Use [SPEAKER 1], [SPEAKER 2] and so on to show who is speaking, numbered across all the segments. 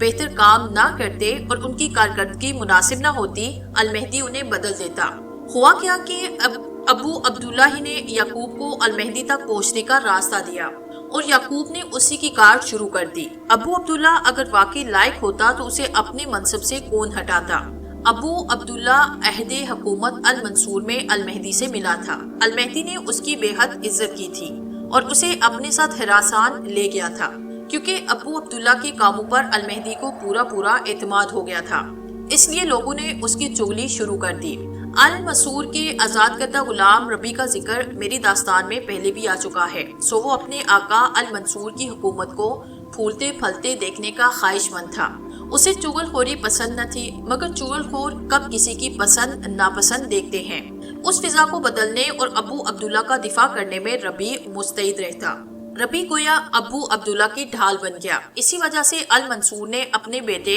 [SPEAKER 1] بہتر کام نہ کرتے اور ان کی کارکردگی مناسب نہ ہوتی، المہدی انہیں بدل دیتا۔ ہوا کیا کہ ابو عبداللہ ہی نے یعقوب کو المہدی تک پہنچنے کا راستہ دیا اور یعقوب نے اسی کی کار شروع کر دی۔ ابو عبداللہ اگر واقعی لائق ہوتا تو اسے اپنے منصب سے کون ہٹاتا؟ ابو عبداللہ عہد حکومت المنصور میں المہدی سے ملا تھا۔ المہدی نے اس کی بے حد عزت کی تھی اور اسے اپنے ساتھ ہراسان لے گیا تھا، کیونکہ ابو عبداللہ کے کاموں پر المہدی کو پورا اعتماد ہو گیا تھا۔ اس لیے لوگوں نے اس کی چغلی شروع کر دی۔ المنصور کے آزاد کردہ غلام ربی کا ذکر میری داستان میں پہلے بھی آ چکا ہے، سو وہ اپنے آقا المنصور کی حکومت کو پھولتے پھلتے دیکھنے کا خواہش مند تھا۔ اسے چغل خوری پسند نہ تھی، مگر چغل خور کب کسی کی پسند ناپسند دیکھتے ہیں۔ اس فضا کو بدلنے اور ابو عبداللہ کا دفاع کرنے میں ربی مستعد رہتا۔ ربی گویا ابو عبداللہ کی ڈھال بن گیا۔ اسی وجہ سے المنصور نے اپنے بیٹے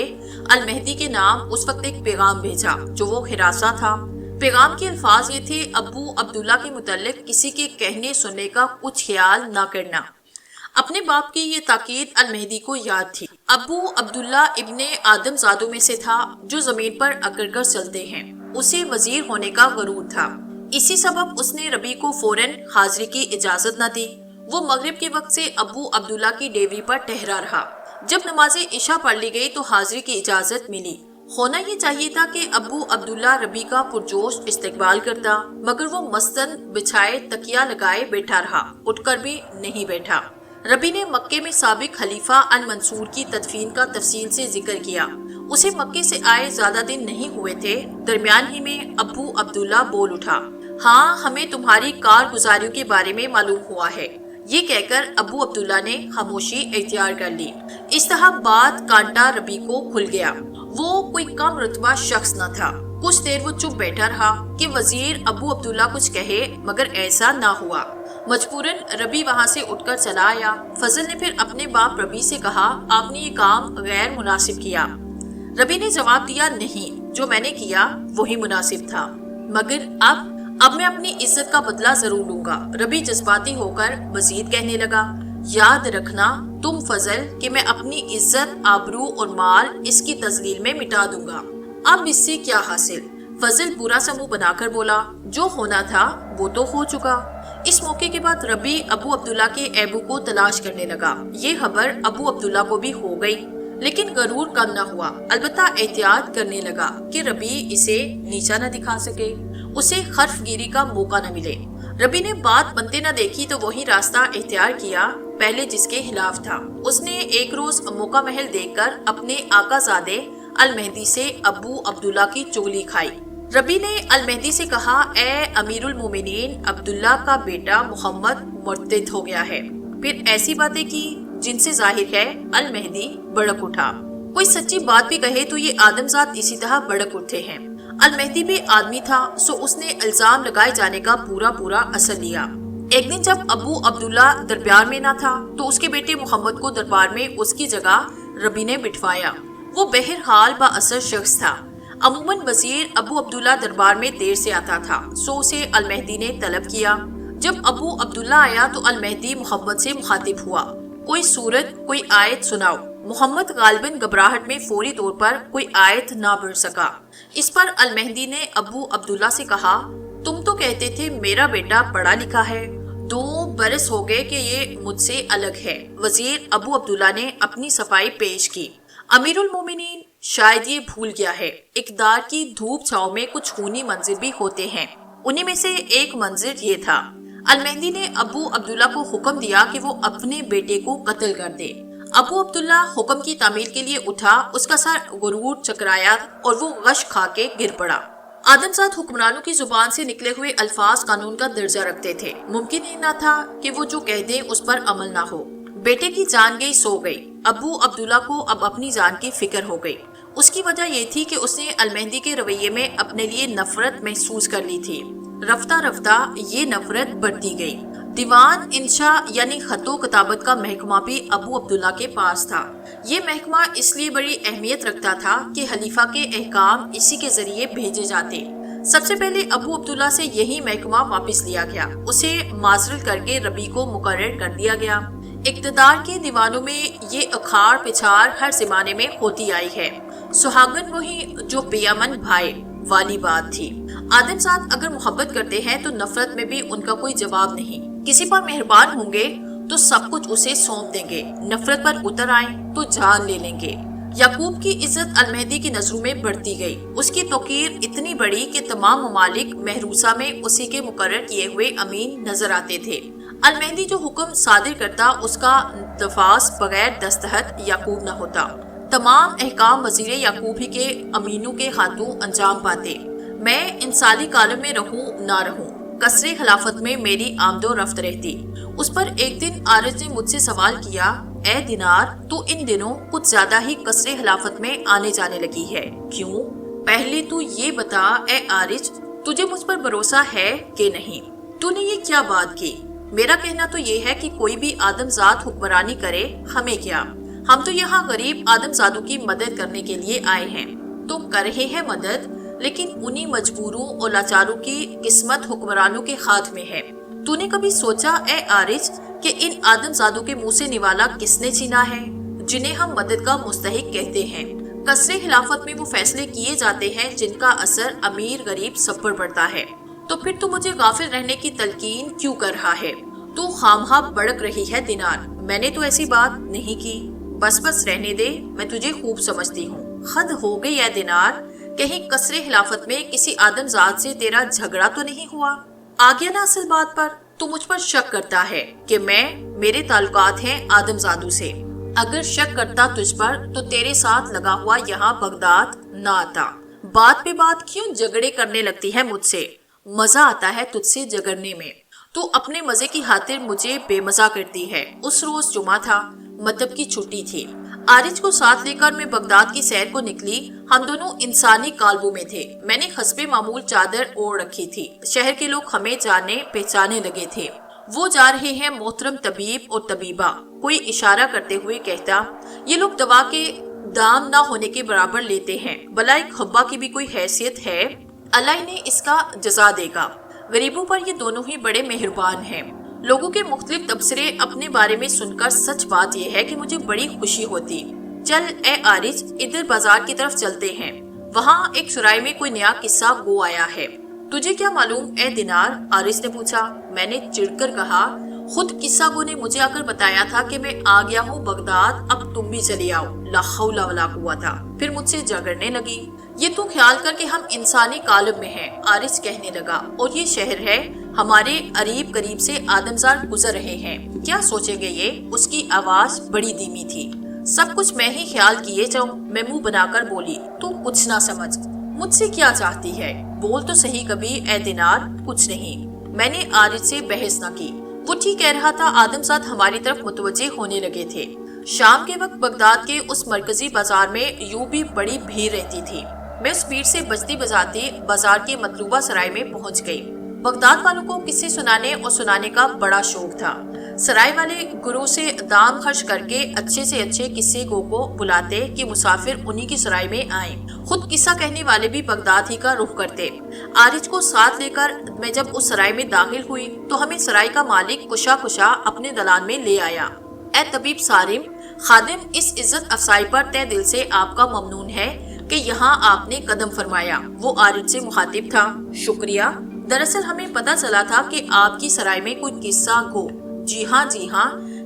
[SPEAKER 1] المہدی کے نام اس وقت ایک پیغام بھیجا جو وہ ہراساں تھا۔ پیغام کے الفاظ یہ تھے: ابو عبداللہ کے متعلق کسی کے کہنے سننے کا کچھ خیال نہ کرنا۔ اپنے باپ کی یہ تاکید المہدی کو یاد تھی۔ ابو عبداللہ ابن آدم زادوں میں سے تھا جو زمین پر اکڑ کر چلتے ہیں۔ اسے وزیر ہونے کا غرور تھا، اسی سبب اس نے ربی کو فوراً حاضری کی اجازت نہ دی۔ وہ مغرب کے وقت سے ابو عبداللہ کی ڈیوی پر ٹھہرا رہا۔ جب نماز عشاء پڑھ لی گئی تو حاضری کی اجازت ملی۔ ہونا یہ چاہیے تھا کہ ابو عبداللہ ربی کا پرجوش استقبال کرتا، مگر وہ مستن بچھائے تکیہ لگائے بیٹھا رہا، اٹھ کر بھی نہیں بیٹھا۔ ربی نے مکے میں سابق خلیفہ المنصور کی تدفین کا تفصیل سے ذکر کیا۔ اسے مکے سے آئے زیادہ دن نہیں ہوئے تھے، درمیان ہی میں ابو عبداللہ بول اٹھا: ہاں، ہمیں تمہاری کارگزاریوں کے بارے میں معلوم ہوا ہے۔ یہ کہہ کر ابو عبداللہ نے خاموشی اختیار کر لی۔ اس طرح بات کانٹا ربی کو کھل گیا۔ وہ کوئی کم رتبہ شخص نہ تھا۔ کچھ دیر وہ چپ بیٹھا رہا کہ وزیر ابو عبداللہ کچھ کہے، مگر ایسا نہ ہوا۔ مجبوراً ربی وہاں سے اٹھ کر چلا آیا۔ فضل نے پھر اپنے باپ ربی سے کہا: آپ نے یہ کام غیر مناسب کیا۔ ربی نے جواب دیا: نہیں، جو میں نے کیا وہی مناسب تھا، مگر اب میں اپنی عزت کا بدلہ ضرور لوں گا۔ ربی جذباتی ہو کر مزید کہنے لگا: یاد رکھنا تم فضل کہ میں اپنی عزت، آبرو اور مال اس کی تذلیل میں مٹا دوں گا۔ اب اس سے کیا حاصل؟ فضل برا سا منہ بنا کر بولا: جو ہونا تھا وہ تو ہو چکا۔ اس موقع کے بعد ربی ابو عبداللہ کے عیبوں کو تلاش کرنے لگا۔ یہ خبر ابو عبداللہ کو بھی ہو گئی، لیکن غرور کم نہ ہوا، البتہ احتیاط کرنے لگا کہ ربی اسے نیچا نہ دکھا سکے، اسے خرف گیری کا موقع نہ ملے۔ ربی نے بات بنتے نہ دیکھی تو وہی راستہ اختیار کیا پہلے جس کے خلاف تھا۔ اس نے ایک روز موقع محل دیکھ کر اپنے آقا زادے المہدی سے ابو عبداللہ کی چغلی کھائی۔ ربی نے المہدی سے کہا: اے امیر المومنین، عبداللہ کا بیٹا محمد مرتد ہو گیا ہے۔ پھر ایسی باتیں کی جن سے ظاہر ہے المہدی بھڑک اٹھا۔ کوئی سچی بات بھی کہے تو یہ آدمزاد اسی طرح بھڑک اٹھتے ہیں۔ المہدی بھی آدمی تھا، سو اس نے الزام لگائے جانے کا پورا اثر لیا۔ ایک دن جب ابو عبداللہ دربار میں نہ تھا تو اس کے بیٹے محمد کو دربار میں اس کی جگہ ربی نے بٹھوایا۔ وہ بہرحال با اثر شخص تھا۔ عموماً وزیر ابو عبداللہ دربار میں دیر سے آتا تھا، سو اسے المہدی نے طلب کیا۔ جب ابو عبداللہ آیا تو المہدی محمد سے مخاطب ہوا: کوئی سورت، کوئی آیت سناؤ۔ محمد غالباً گھبراہٹ میں فوری طور پر کوئی آیت نہ پڑھ سکا۔ اس پر المہدی نے ابو عبداللہ سے کہا: تم تو کہتے تھے میرا بیٹا پڑھا لکھا ہے، 2 برس ہو گئے کہ یہ مجھ سے الگ ہے۔ وزیر ابو عبداللہ نے اپنی صفائی پیش کی: امیر المومنین، شاید یہ بھول گیا ہے، اقتدار کی دھوپ چھاؤں میں کچھ خونی منظر بھی ہوتے ہیں، انہی میں سے ایک منظر یہ تھا۔ المہدی نے ابو عبداللہ کو حکم دیا کہ وہ اپنے بیٹے کو قتل کر دے۔ ابو عبداللہ حکم کی تعمیل کے لیے اٹھا، اس کا سر غرور چکرایا اور وہ غش کھا کے گر پڑا۔ آدمزاد حکمرانوں کی زبان سے نکلے ہوئے الفاظ قانون کا درجہ رکھتے تھے، ممکن ہی نہ تھا کہ وہ جو کہہ دیں اس پر عمل نہ ہو۔ بیٹے کی جان گئی سو گئی۔ ابو عبداللہ کو اب اپنی جان کی فکر ہو گئی۔ اس کی وجہ یہ تھی کہ اس نے المہدی کے رویے میں اپنے لیے نفرت محسوس کر لی تھی۔ رفتہ رفتہ یہ نفرت بڑھتی گئی۔ دیوان انشاء یعنی خط و کتابت کا محکمہ بھی ابو عبداللہ کے پاس تھا۔ یہ محکمہ اس لیے بڑی اہمیت رکھتا تھا کہ خلیفہ کے احکام اسی کے ذریعے بھیجے جاتے۔ سب سے پہلے ابو عبداللہ سے یہی محکمہ واپس لیا گیا، اسے معزول کر کے ربی کو مقرر کر دیا گیا۔ اقتدار کے دیوانوں میں یہ اکھاڑ پچھاڑ ہر زمانے میں ہوتی آئی ہے۔ سہاگن وہی جو بے امن بھائی والی بات تھی۔ آدم زاد اگر محبت کرتے ہیں تو نفرت میں بھی ان کا کوئی جواب نہیں۔ کسی پر مہربان ہوں گے تو سب کچھ اسے سونپ دیں گے، نفرت پر اتر آئیں تو جان لے لیں گے۔ یعقوب کی عزت المہدی کی نظروں میں بڑھتی گئی۔ اس کی توقیر اتنی بڑی کہ تمام ممالک محروسہ میں اسی کے مقرر کیے ہوئے امین نظر آتے تھے۔ المہدی جو حکم صادر کرتا اس کا نفاذ بغیر دستخط یعقوب نہ ہوتا۔ تمام احکام وزیر یعقوب ہی کے امینوں کے ہاتھوں انجام پاتے۔ میں انسانی کالم میں رہوں نہ رہوں، قصر خلافت میں میری آمد و رفت رہتی۔ اس پر ایک دن عارض نے مجھ سے سوال کیا، اے دینار، تو ان دنوں کچھ زیادہ ہی قصر خلافت میں آنے جانے لگی ہے، کیوں؟ پہلے تو یہ بتا اے عارض، تجھے مجھ پر بھروسہ ہے کہ نہیں؟ تو نے یہ کیا بات کی؟ میرا کہنا تو یہ ہے کہ کوئی بھی آدم زاد حکمرانی کرے، ہمیں کیا؟ ہم تو یہاں غریب آدم زادوں کی مدد کرنے کے لیے آئے ہیں۔ تو کر رہے ہیں مدد، لیکن انہی مجبوروں اور لاچاروں کی قسمت حکمرانوں کے ہاتھ میں ہے۔ تو نے کبھی سوچا اے عارض کہ ان آدم زادوں کے منہ سے نوالا کس نے چھینا ہے جنہیں ہم مدد کا مستحق کہتے ہیں؟ قصر خلافت میں وہ فیصلے کیے جاتے ہیں جن کا اثر امیر غریب سب پر پڑتا ہے۔ تو پھر تو مجھے غافل رہنے کی تلقین کیوں کر رہا ہے؟ تو خامخواہ بڑک رہی ہے دینار، میں نے تو ایسی بات نہیں کی۔ بس رہنے دے، میں تجھے خوب سمجھتی ہوں۔ حد ہو گئی ہے دینار، کہیں قصر خلافت میں کسی آدم زاد سے تیرا جھگڑا تو نہیں ہوا؟ آ گیا نا اصل بات پر؟ تو مجھ پر شک کرتا ہے کہ میرے تعلقات ہیں آدم زادوں سے۔ اگر شک کرتا تجھ پر تو تیرے ساتھ لگا ہوا یہاں بغداد نہ آتا۔ بات پہ بات کیوں جھگڑے کرنے لگتی ہے مجھ سے؟ مزہ آتا ہے تجھ سے جھگڑنے میں۔ تو اپنے مزے کی خاطر مجھے بے مزہ کرتی ہے۔ اس روز جمعہ تھا، مطلب کی چھٹی تھی۔ عارض کو ساتھ لے کر میں بغداد کی سیر کو نکلی۔ ہم دونوں انسانی کالبوں میں تھے۔ میں نے حسب معمول چادر اوڑھ رکھی تھی۔ شہر کے لوگ ہمیں جانے پہچانے لگے تھے۔ وہ جا رہے ہیں محترم طبیب اور طبیبہ، کوئی اشارہ کرتے ہوئے کہتا، یہ لوگ دوا کے دام نہ ہونے کے برابر لیتے ہیں، بھلا ایک حبہ کی بھی کوئی حیثیت ہے؟ اللہ انہیں اس کا جزا دے گا۔ غریبوں پر یہ دونوں ہی بڑے مہربان ہیں۔ لوگوں کے مختلف تبصرے اپنے بارے میں سن کر سچ بات یہ ہے کہ مجھے بڑی خوشی ہوتی۔ چل اے عارض، ادھر بازار کی طرف چلتے ہیں، وہاں ایک سرائے میں کوئی نیا قصہ گو آیا ہے۔ تجھے کیا معلوم اے دینار؟ عارض نے پوچھا۔ میں نے چڑھ کر کہا، خود قصہ گو نے مجھے آ کر بتایا تھا کہ میں آ گیا ہوں بغداد، اب تم بھی چلی آؤ۔ لا حول ولا قوت۔ پھر مجھ سے جھگڑنے لگی۔ یہ تو خیال کر کہ ہم انسانی کالب میں ہیں، عارض کہنے لگا، اور یہ شہر ہے، ہمارے قریب قریب سے آدمزاد گزر رہے ہیں، کیا سوچیں گے یہ؟ اس کی آواز بڑی دھیمی تھی۔ سب کچھ میں ہی خیال کیے جاؤں، میں منہ بنا کر بولی۔ تو کچھ نہ سمجھ، مجھ سے کیا چاہتی ہے؟ بول تو صحیح کبھی اے دینار۔ کچھ نہیں، میں نے عارض سے بحث نہ کی۔ وہ ٹھیک کہہ رہا تھا، آدمزاد ہماری طرف متوجہ ہونے لگے تھے۔ شام کے وقت بغداد کے اس مرکزی بازار میں یوں بھی بڑی بھیڑ رہتی تھی۔ میں اس بھیڑ سے بچتی بجاتی بازار کے مطلوبہ سرائے میں پہنچ گئی۔ بغداد والوں کو قصے سنانے اور سنانے کا بڑا شوق تھا۔ سرائے والے گروہ سے دام خرچ کر کے اچھے سے اچھے قصے گو کو بلاتے کہ مسافر انہی کی سرائے میں آئیں۔ خود قصہ کہنے والے بھی بغداد ہی کا رخ کرتے۔ عارض کو ساتھ لے کر میں جب اس سرائے میں داخل ہوئی تو ہمیں سرائے کا مالک کشا اپنے دلان میں لے آیا۔ اے طبیب سارم، خادم اس عزت افزائی پر تہ دل سے آپ کا ممنون ہے کہ یہاں آپ نے قدم فرمایا۔ وہ عارض سے مخاطب تھا۔ شکریہ، دراصل ہمیں پتہ چلا تھا کہ آپ کی سرائے میں کوئی قصہ گو۔ جی ہاں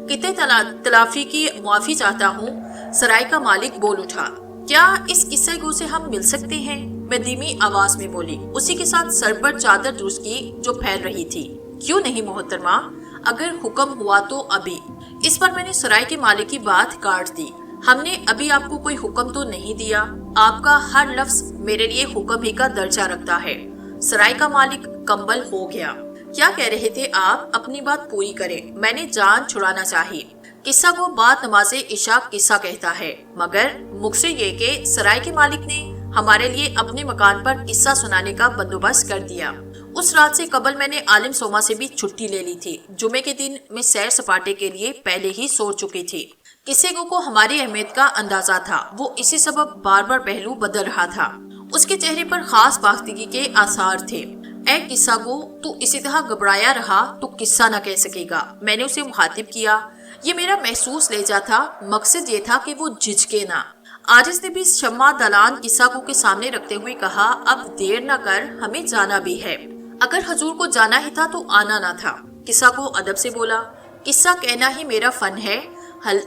[SPEAKER 1] قطع تلافی کی معافی چاہتا ہوں، سرائے کا مالک بول اٹھا۔ کیا اس قصہ گو سے ہم مل سکتے ہیں؟ میں دھیمی آواز میں بولی، اسی کے ساتھ سر پر چادر درست کی جو پھیل رہی تھی۔ کیوں نہیں محترمہ، اگر حکم ہوا تو ابھی۔ اس پر میں نے سرائے کے مالک کی بات کاٹ دی۔ ہم نے ابھی آپ کو کوئی حکم تو نہیں دیا، آپ کا ہر لفظ میرے لیے حکم ہی کا درجہ رکھتا ہے۔ سرائے کا مالک کمبل ہو گیا۔ کیا کہہ رہے تھے آپ؟ اپنی بات پوری کریں۔ میں نے جان چھڑانا چاہی۔ قصہ کو بعد نماز عشاء قصہ کہتا ہے، مگر مقصد یہ کہ سرائے کے مالک نے ہمارے لیے اپنے مکان پر قصہ سنانے کا بندوبست کر دیا۔ اس رات سے قبل میں نے عالم سوما سے بھی چھٹی لے لی تھی۔ جمعے کے دن میں سیر سپاٹے کے لیے پہلے ہی سو چکی تھی۔ قصے کو ہماری اہمیت کا اندازہ تھا، وہ اسی سبب بار بار پہلو بدل رہا تھا۔ اس کے چہرے پر خاص پاختگی کے آثار تھے۔ اے قصہ گو، تو اسی طرح گھبرایا رہا تو قصہ نہ کہہ سکے گا۔ میں نے اسے مخاطب کیا، یہ میرا محسوس لہجہ تھا، مقصد یہ تھا کہ وہ جھجکے نہ۔ عارض نے بھی شمع دلان قصہ کو کے سامنے رکھتے ہوئے کہا، اب دیر نہ کر، ہمیں جانا بھی ہے۔ اگر حضور کو جانا ہی تھا تو آنا نہ تھا۔ قصہ کو ادب سے بولا، قصہ کہنا ہی میرا فن ہے،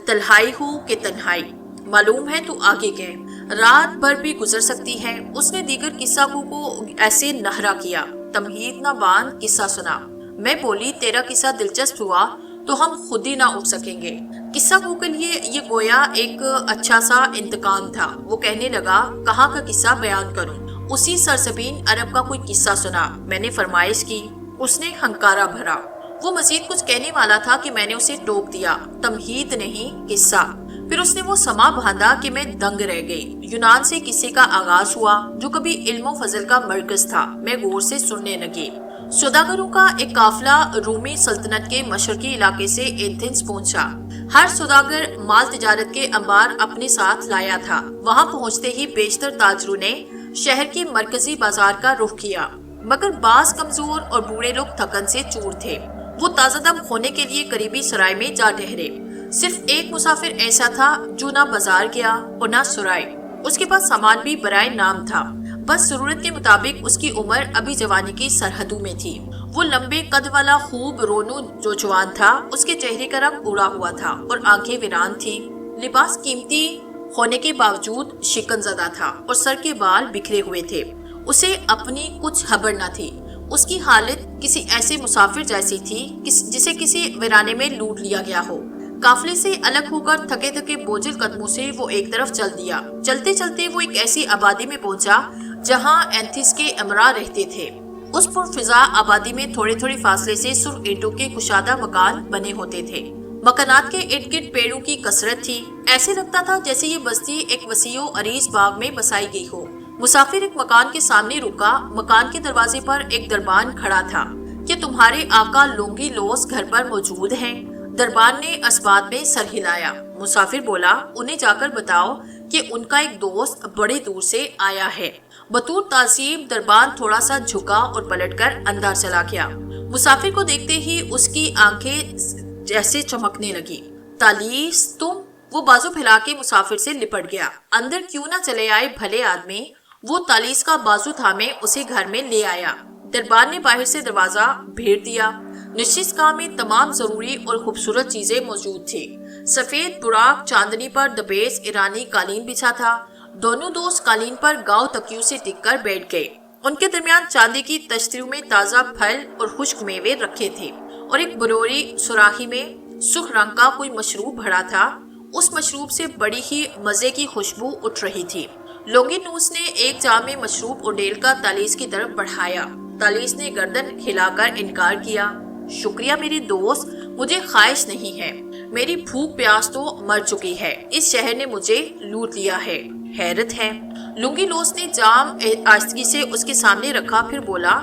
[SPEAKER 1] تنہائی ہو کہ تنہائی، معلوم ہے تو آگے کہہ، رات بھر بھی گزر سکتی ہے۔ اس نے دیگر قصہ کو ایسے نہرا کیا، تمہید نہ باندھ، قصہ سنا۔ میں بولی، تیرا قصہ دلچسپ ہوا تو ہم خود ہی نہ اٹھ سکیں گے۔ قصہ کو کے لیے یہ گویا ایک اچھا سا انتقام تھا۔ وہ کہنے لگا، کہاں کا قصہ بیان کروں؟ اسی سرزمین عرب کا کوئی قصہ سنا۔ میں نے فرمائش کی، اس نے ہنکارا بھرا۔ وہ مزید کچھ کہنے والا تھا کہ میں نے اسے ٹوک دیا، تمہید نہیں، قصہ۔ پھر اس نے وہ سما باندھا کہ میں دنگ رہ گئی۔ یونان سے قصے کا آغاز ہوا، جو کبھی علم و فضل کا مرکز تھا۔ میں غور سے سننے لگی۔ سوداگروں کا ایک قافلہ رومی سلطنت کے مشرقی علاقے سے ایتھنز پہنچا۔ ہر سوداگر مال تجارت کے انبار اپنے ساتھ لایا تھا۔ وہاں پہنچتے ہی بیشتر تاجروں نے شہر کے مرکزی بازار کا رخ کیا، مگر بعض کمزور اور بوڑھے لوگ تھکن سے چور تھے۔ وہ تازہ دم ہونے کے لیے قریبی سرائے میں جا ٹھہرے۔ صرف ایک مسافر ایسا تھا جو نہ بازار گیا اور نہ سرائے۔ اس کے پاس سامان بھی برائے نام تھا، بس ضرورت کے مطابق۔ اس کی عمر ابھی جوانی کی سرحدوں میں تھی۔ وہ لمبے قد والا خوب رونو جوان تھا۔ اس کے چہرے کا رنگ اڑا ہوا تھا اور آنکھیں ویران تھی۔ لباس قیمتی ہونے کے باوجود شکن زدہ تھا اور سر کے بال بکھرے ہوئے تھے۔ اسے اپنی کچھ خبر نہ تھی۔ اس کی حالت کسی ایسے مسافر جیسی تھی جسے کسی ویرانے میں لوٹ لیا گیا ہو۔ قافلے سے الگ ہو کر تھکے تھکے بوجھل قدموں سے وہ ایک طرف چل دیا۔ چلتے چلتے وہ ایک ایسی آبادی میں پہنچا جہاں اینتھس کے امراء رہتے تھے۔ اس پرفضا آبادی میں تھوڑے تھوڑے فاصلے سے سرخ اینٹوں کے کشادہ مکان بنے ہوتے تھے۔ مکانات کے ارد گرد پیڑوں کی کثرت تھی۔ ایسے لگتا تھا جیسے یہ بستی ایک وسیع و عریض باغ میں بسائی گئی ہو۔ مسافر ایک مکان کے سامنے رکا۔ مکان کے دروازے پر ایک دربان کھڑا تھا۔ کیا تمہارے آقا لونگی لوس گھر پر موجود ہیں؟ دربان نے اسبات میں سر ہلایا۔ مسافر بولا، انہیں جا کر بتاؤ کہ ان کا ایک دوست بڑے دور سے آیا ہے۔ بطور تعظیم دربان تھوڑا سا جھکا اور پلٹ کر اندر چلا گیا۔ مسافر کو دیکھتے ہی اس کی آنکھیں جیسے چمکنے لگی۔ تالیس تم؟ وہ بازو پھیلا کے مسافر سے لپٹ گیا۔ اندر کیوں نہ چلے آئے بھلے آدمی؟ وہ تالیس کا بازو تھامے اسے گھر میں لے آیا۔ دربان نے باہر سے دروازہ بھیڑ دیا۔ نشست گاہ میں تمام ضروری اور خوبصورت چیزیں موجود تھی۔ سفید براق چاندنی پر دبیز ایرانی قالین بچھا تھا۔ دونوں دوست قالین پر گاؤ تکیوں سے ٹک کر بیٹھ گئے۔ ان کے درمیان چاندی کی تشتریوں میں تازہ پھل اور خشک میوے رکھے تھے اور ایک بروری سراخی میں سرخ رنگ کا کوئی مشروب بھرا تھا۔ اس مشروب سے بڑی ہی مزے کی خوشبو اٹھ رہی تھی۔ لونگی نوس نے ایک جام میں مشروب اڈیل کا تالیس کی طرف بڑھایا۔ تالیس نے گردن ہلا کر انکار کیا۔ شکریہ میرے دوست، مجھے خواہش نہیں ہے۔ میری بھوک پیاس تو مر چکی ہے۔ اس شہر نے مجھے لوٹ لیا ہے۔ حیرت ہے۔ لونگی لوس نے جام آہستگی سے اس کے سامنے رکھا، پھر بولا،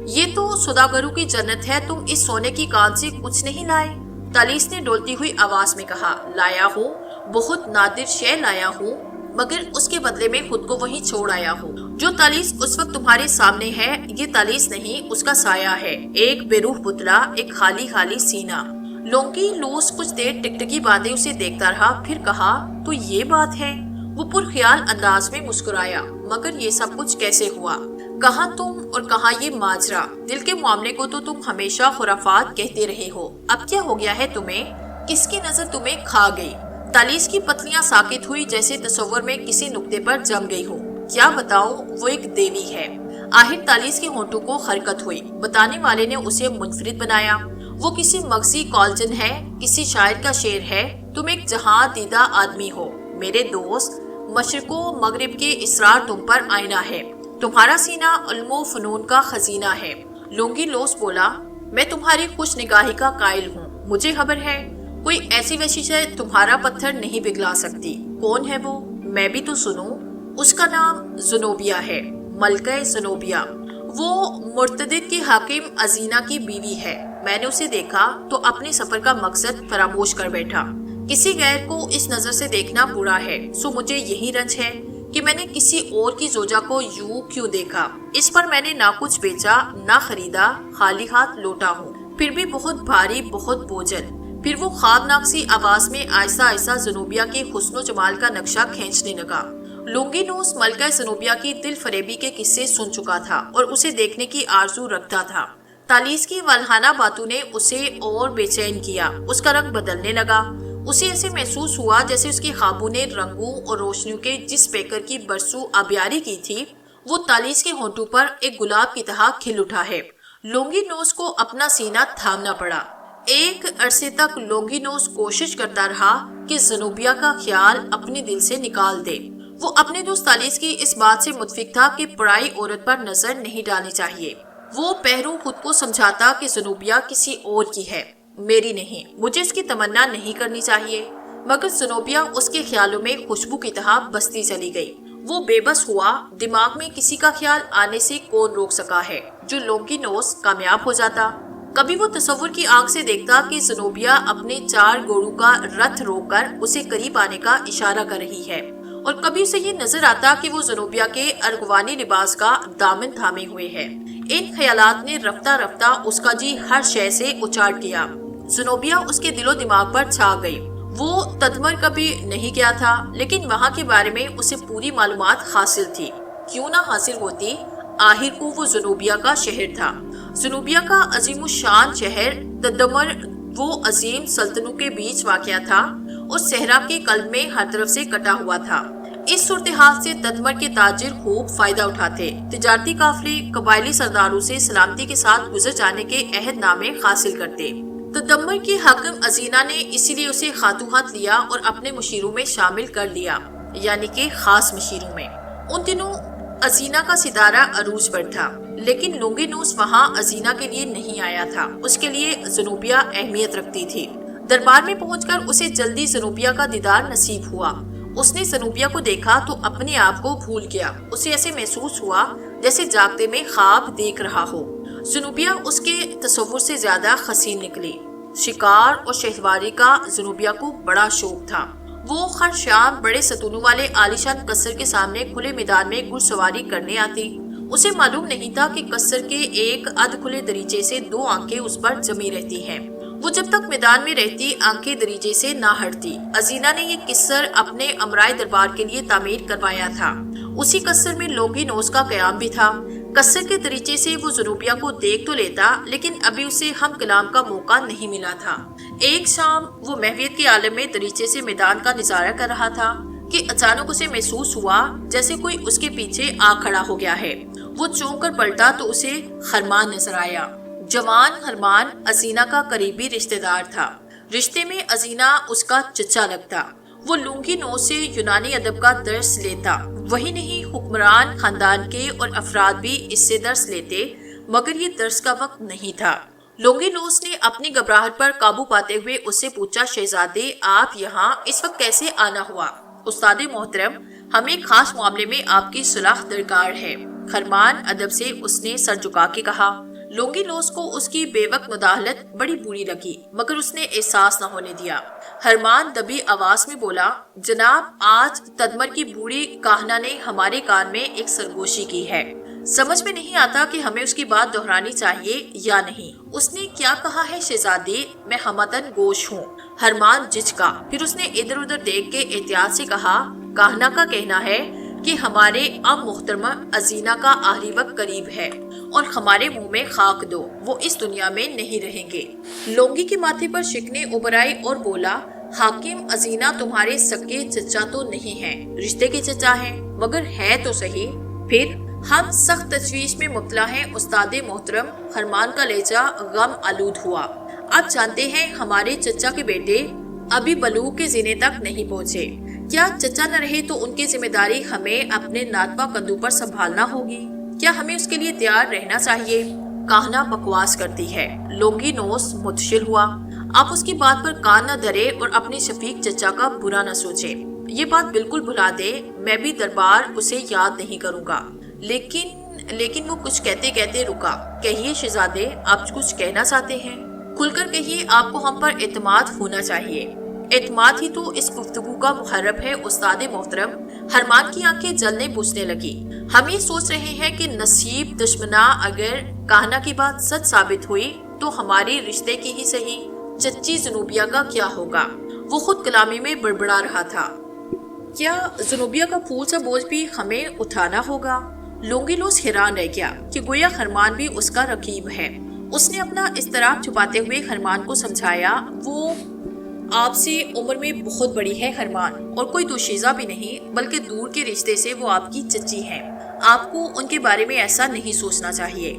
[SPEAKER 1] یہ تو سوداگروں کی جنت ہے، تم اس سونے کی کان سے کچھ نہیں لائے؟ تالیس نے ڈولتی ہوئی آواز میں کہا، لایا ہوں، بہت نادر شے لایا ہوں، مگر اس کے بدلے میں خود کو وہیں چھوڑ آیا ہوں۔ جو تالیس اس وقت تمہارے سامنے ہے، یہ تالیس نہیں، اس کا سایہ ہے، ایک بے روح پتلا، ایک خالی خالی سینہ۔ لونگی لوس کچھ دیر ٹکٹکی باندھے اسے دیکھتا رہا، پھر کہا، تو یہ بات ہے؟ وہ پرخیال انداز میں مسکرایا، مگر یہ سب کچھ کیسے ہوا؟ کہاں تم اور کہاں یہ ماجرا؟ دل کے معاملے کو تو تم ہمیشہ خرافات کہتے رہے ہو، اب کیا ہو گیا ہے تمہیں؟ کس کی نظر تمہیں کھا گئی؟ تالیس کی پتلیاں ساکت ہوئی، جیسے تصور میں کسی نقطے پر جم گئی ہو۔ کیا بتاؤں، وہ ایک دیوی ہے۔ آخر تالیس کے ہونٹوں کو حرکت ہوئی۔ بتانے والے نے اسے منفرد بنایا۔ وہ کسی مغزی کالجن ہے، کسی شاعر کا شعر ہے۔ تم ایک جہاں دیدہ آدمی ہو میرے دوست۔ مشرق و مغرب کے اسرار تم پر آئینہ ہے۔ تمہارا سینہ علم و فنون کا خزینہ ہے۔ لونگی لوس بولا، میں تمہاری خوش نگاہی کا قائل ہوں۔ مجھے خبر ہے کوئی ایسی وحشی شے تمہارا پتھر نہیں پگھلا سکتی۔ کون ہے وہ؟ میں بھی تو سنوں۔ اس کا نام زنوبیا ہے، ملکہ زنوبیا۔ وہ مرتدد کے حاکم ازینا کی بیوی ہے۔ میں نے اسے دیکھا تو اپنے سفر کا مقصد فراموش کر بیٹھا۔ کسی غیر کو اس نظر سے دیکھنا برا ہے، سو مجھے یہی رنج ہے کہ میں نے کسی اور کی زوجہ کو یوں کیوں دیکھا۔ اس پر میں نے نہ کچھ بیچا نہ خریدا، خالی ہاتھ لوٹا ہوں، پھر بھی بہت بھاری، بہت بوجھل۔ پھر وہ خوابناک سی آواز میں آہستہ آہستہ زنوبیہ کے حسن و جمال کا نقشہ کھینچنے لگا۔ لونگینوس ملکہ زنوبیہ کی دل فریبی کے قصے سن چکا تھا اور اسے دیکھنے کی آرزو رکھتا تھا۔ تالیس کی والہانہ باتوں نے اسے اور بے چین کیا۔ اس کا رنگ بدلنے لگا۔ اسے ایسے محسوس ہوا جیسے اس کے خوابوں نے رنگوں اور روشنیوں کے جس پیکر کی برسوں آبیاری کی تھی وہ تالیس کے ہونٹوں پر ایک گلاب کی طرح کھل اٹھا ہے۔ لونگینوس کو اپنا سینہ تھامنا پڑا۔ ایک عرصے تک لونگینوس کوشش کرتا رہا کہ زنوبیہ کا خیال اپنے دل سے نکال دے۔ وہ اپنے دوست تالیس کی اس بات سے متفق تھا کہ پرائی عورت پر نظر نہیں ڈالنی چاہیے۔ وہ پہروں خود کو سمجھاتا کہ زنوبیہ کسی اور کی ہے، میری نہیں، مجھے اس کی تمنا نہیں کرنی چاہیے۔ مگر زنوبیہ اس کے خیالوں میں خوشبو کی طرح بستی چلی گئی۔ وہ بے بس ہوا۔ دماغ میں کسی کا خیال آنے سے کون روک سکا ہے جو لونگینوس کامیاب ہو جاتا۔ کبھی وہ تصور کی آنکھ سے دیکھتا کہ زنوبیہ اپنے 4 گھوڑوں کا رتھ روک کر اسے قریب آنے کا اشارہ کر رہی ہے، اور کبھی اسے یہ نظر آتا کہ وہ زنوبیہ کے ارغوانی لباس کا دامن تھامے ہوئے ہے۔ ان خیالات نے رفتہ رفتہ اس کا جی ہر شے سے اچاٹ کیا۔ زنوبیہ اس کے دل و دماغ پر چھا گئی۔ وہ تدمر کبھی نہیں گیا تھا، لیکن وہاں کے بارے میں اسے پوری معلومات حاصل تھی۔ کیوں نہ حاصل ہوتی، آخر کو وہ زنوبیہ کا شہر تھا۔ زنوبیہ کا عظیم الشان شہر تدمر وہ عظیم سلطنتوں کے بیچ واقع تھا اور صحرا کے قلب میں ہر طرف سے کٹا ہوا تھا۔ اس صورتحال سے تدمر کے تاجر خوب فائدہ اٹھاتے۔ تجارتی قافلے قبائلی سرداروں سے سلامتی کے ساتھ گزر جانے کے عہد نامے حاصل کرتے۔ تدمر کی حاکم ازینہ نے اسی لیے اسے ہاتھوں ہاتھ لیا اور اپنے مشیروں میں شامل کر لیا، یعنی کہ خاص مشیروں میں۔ ان دنوں ازینہ کا ستارہ عروج پر تھا، لیکن لونگینوس وہاں ازینہ کے لیے نہیں آیا تھا، اس کے لیے زنوبیہ اہمیت رکھتی تھی۔ دربار میں پہنچ کر اسے جلدی زنوبیہ کا دیدار نصیب ہوا۔ اس نے زنوبیہ کو دیکھا تو اپنے آپ کو بھول گیا۔ اسے ایسے محسوس ہوا جیسے جاگتے میں خواب دیکھ رہا ہو۔ زنوبیہ اس کے تصور سے زیادہ حسین نکلی۔ شکار اور شہسواری کا زنوبیہ کو بڑا شوق تھا۔ وہ ہر شام بڑے ستونوں والے عالیشان قصر کے سامنے کھلے میدان میں گھڑ سواری کرنے آتی۔ اسے معلوم نہیں تھا کہ قصر کے ایک ادھ کھلے دریچے سے 2 آنکھیں اس پر جمی رہتی ہیں۔ وہ جب تک میدان میں رہتی آنکھیں دریچے سے نہ ہٹتی۔ ازینہ نے یہ قصر اپنے امرائے دربار کے لیے تعمیر کروایا تھا۔ اسی قصر میں لونگینوس کا قیام بھی تھا۔ قصر کے دریچے سے وہ زنوبیہ کو دیکھ تو لیتا، لیکن ابھی اسے ہم کلام کا موقع نہیں ملا تھا۔ ایک شام وہ محویت کے عالم میں دریچے سے میدان کا نظارہ کر رہا تھا کہ اچانک اسے محسوس ہوا جیسے کوئی اس کے پیچھے آ کھڑا ہو گیا ہے۔ وہ چونک کر پلٹا تو اسے خرمان نظر آیا۔ جوان خرمان ازینہ کا قریبی رشتہ دار تھا۔ رشتے میں ازینہ اس کا چچا لگتا۔ وہ لونگینوس سے یونانی ادب کا درس لیتا۔ وہی نہیں، حکمران خاندان کے اور افراد بھی اس سے درس لیتے، مگر یہ درس کا وقت نہیں تھا۔ لونگینوس نے اپنی گھبراہٹ پر قابو پاتے ہوئے اس سے پوچھا، شہزادے آپ یہاں اس وقت کیسے آنا ہوا؟ استاد محترم، ہمیں خاص معاملے میں آپ کی صلاح درکار ہے۔ خرمان ادب سے اس نے سر جھکا کے کہا۔ لونگینوس کو اس کی بے وقت مداخلت بڑی بری لگی، مگر اس نے احساس نہ ہونے دیا۔ خرمان دبی آواز میں بولا، جناب آج تدمر کی بوڑھی کاہنہ نے ہمارے کان میں ایک سرگوشی کی ہے۔ سمجھ میں نہیں آتا کہ ہمیں اس کی بات دہرانی چاہیے یا نہیں۔ اس نے کیا کہا ہے شہزادی؟ میں ہمدن گوش ہوں۔ خرمان جھجکا، پھر اس نے ادھر ادھر دیکھ کے احتیاط سے کہا، کاہنہ کا کہنا ہے کہ ہمارے ام محترمہ ازینہ کا آخری وقت قریب ہے اور ہمارے منہ میں خاک دو، وہ اس دنیا میں نہیں رہیں گے۔ لونگی کے ماتھے پر شکنیں ابھر آئی اور بولا، حاکم ازینہ تمہارے سکے چچا تو نہیں ہیں، رشتے کے چچا ہیں، مگر ہے تو صحیح۔ پھر ہم سخت تشویش میں مبتلا ہیں استاد محترم۔ خرمان کا لہجہ غم آلود ہوا۔ آپ جانتے ہیں ہمارے چچا کے بیٹے ابھی بلوغ کے زینے تک نہیں پہنچے۔ کیا چچا نہ رہے تو ان کی ذمہ داری ہمیں اپنے ناتواں کندھوں پر سنبھالنا ہوگی؟ کیا ہمیں اس کے لیے تیار رہنا چاہیے؟ کاہنہ بکواس کرتی ہے۔ لونگینوس متشل ہوا۔ آپ اس کی بات پر کان نہ دھرے اور اپنے شفیق چچا کا برا نہ سوچے۔ یہ بات بالکل بھلا دے، میں بھی دربار اسے یاد نہیں کروں گا۔ لیکن وہ کچھ کہتے کہتے رکا۔ کہیے شہزادے، آپ کچھ کہنا چاہتے ہیں؟ کھل کر کہیے، آپ کو ہم پر اعتماد ہونا چاہیے۔ اعتماد ہی تو اس گفتگو کا محرب ہے استاد محترم۔ خرمان کی آنکھیں جلنے بجھنے لگی۔ ہم یہ سوچ رہے ہیں کہ نصیب دشمنا اگر کاہنہ کی بات سچ ثابت ہوئی تو ہماری رشتے کی ہی صحیح چچی زنوبیہ کا کیا ہوگا؟ وہ خود کلامی میں بڑبڑا رہا تھا۔ کیا زنوبیہ کا پھول سا بوجھ بھی ہمیں اٹھانا ہوگا؟ لونگینوس حیران رہ گیا کہ گویا خرمان بھی اس کا رقیب ہے۔ اس نے اپنا اضطراب چھپاتے ہوئے خرمان کو سمجھایا، وہ آپ سے عمر میں بہت بڑی ہے خرمان، اور کوئی دوشیزہ بھی نہیں، بلکہ دور کے رشتے سے وہ آپ کی چچی ہیں۔ آپ کو ان کے بارے میں ایسا نہیں سوچنا چاہیے۔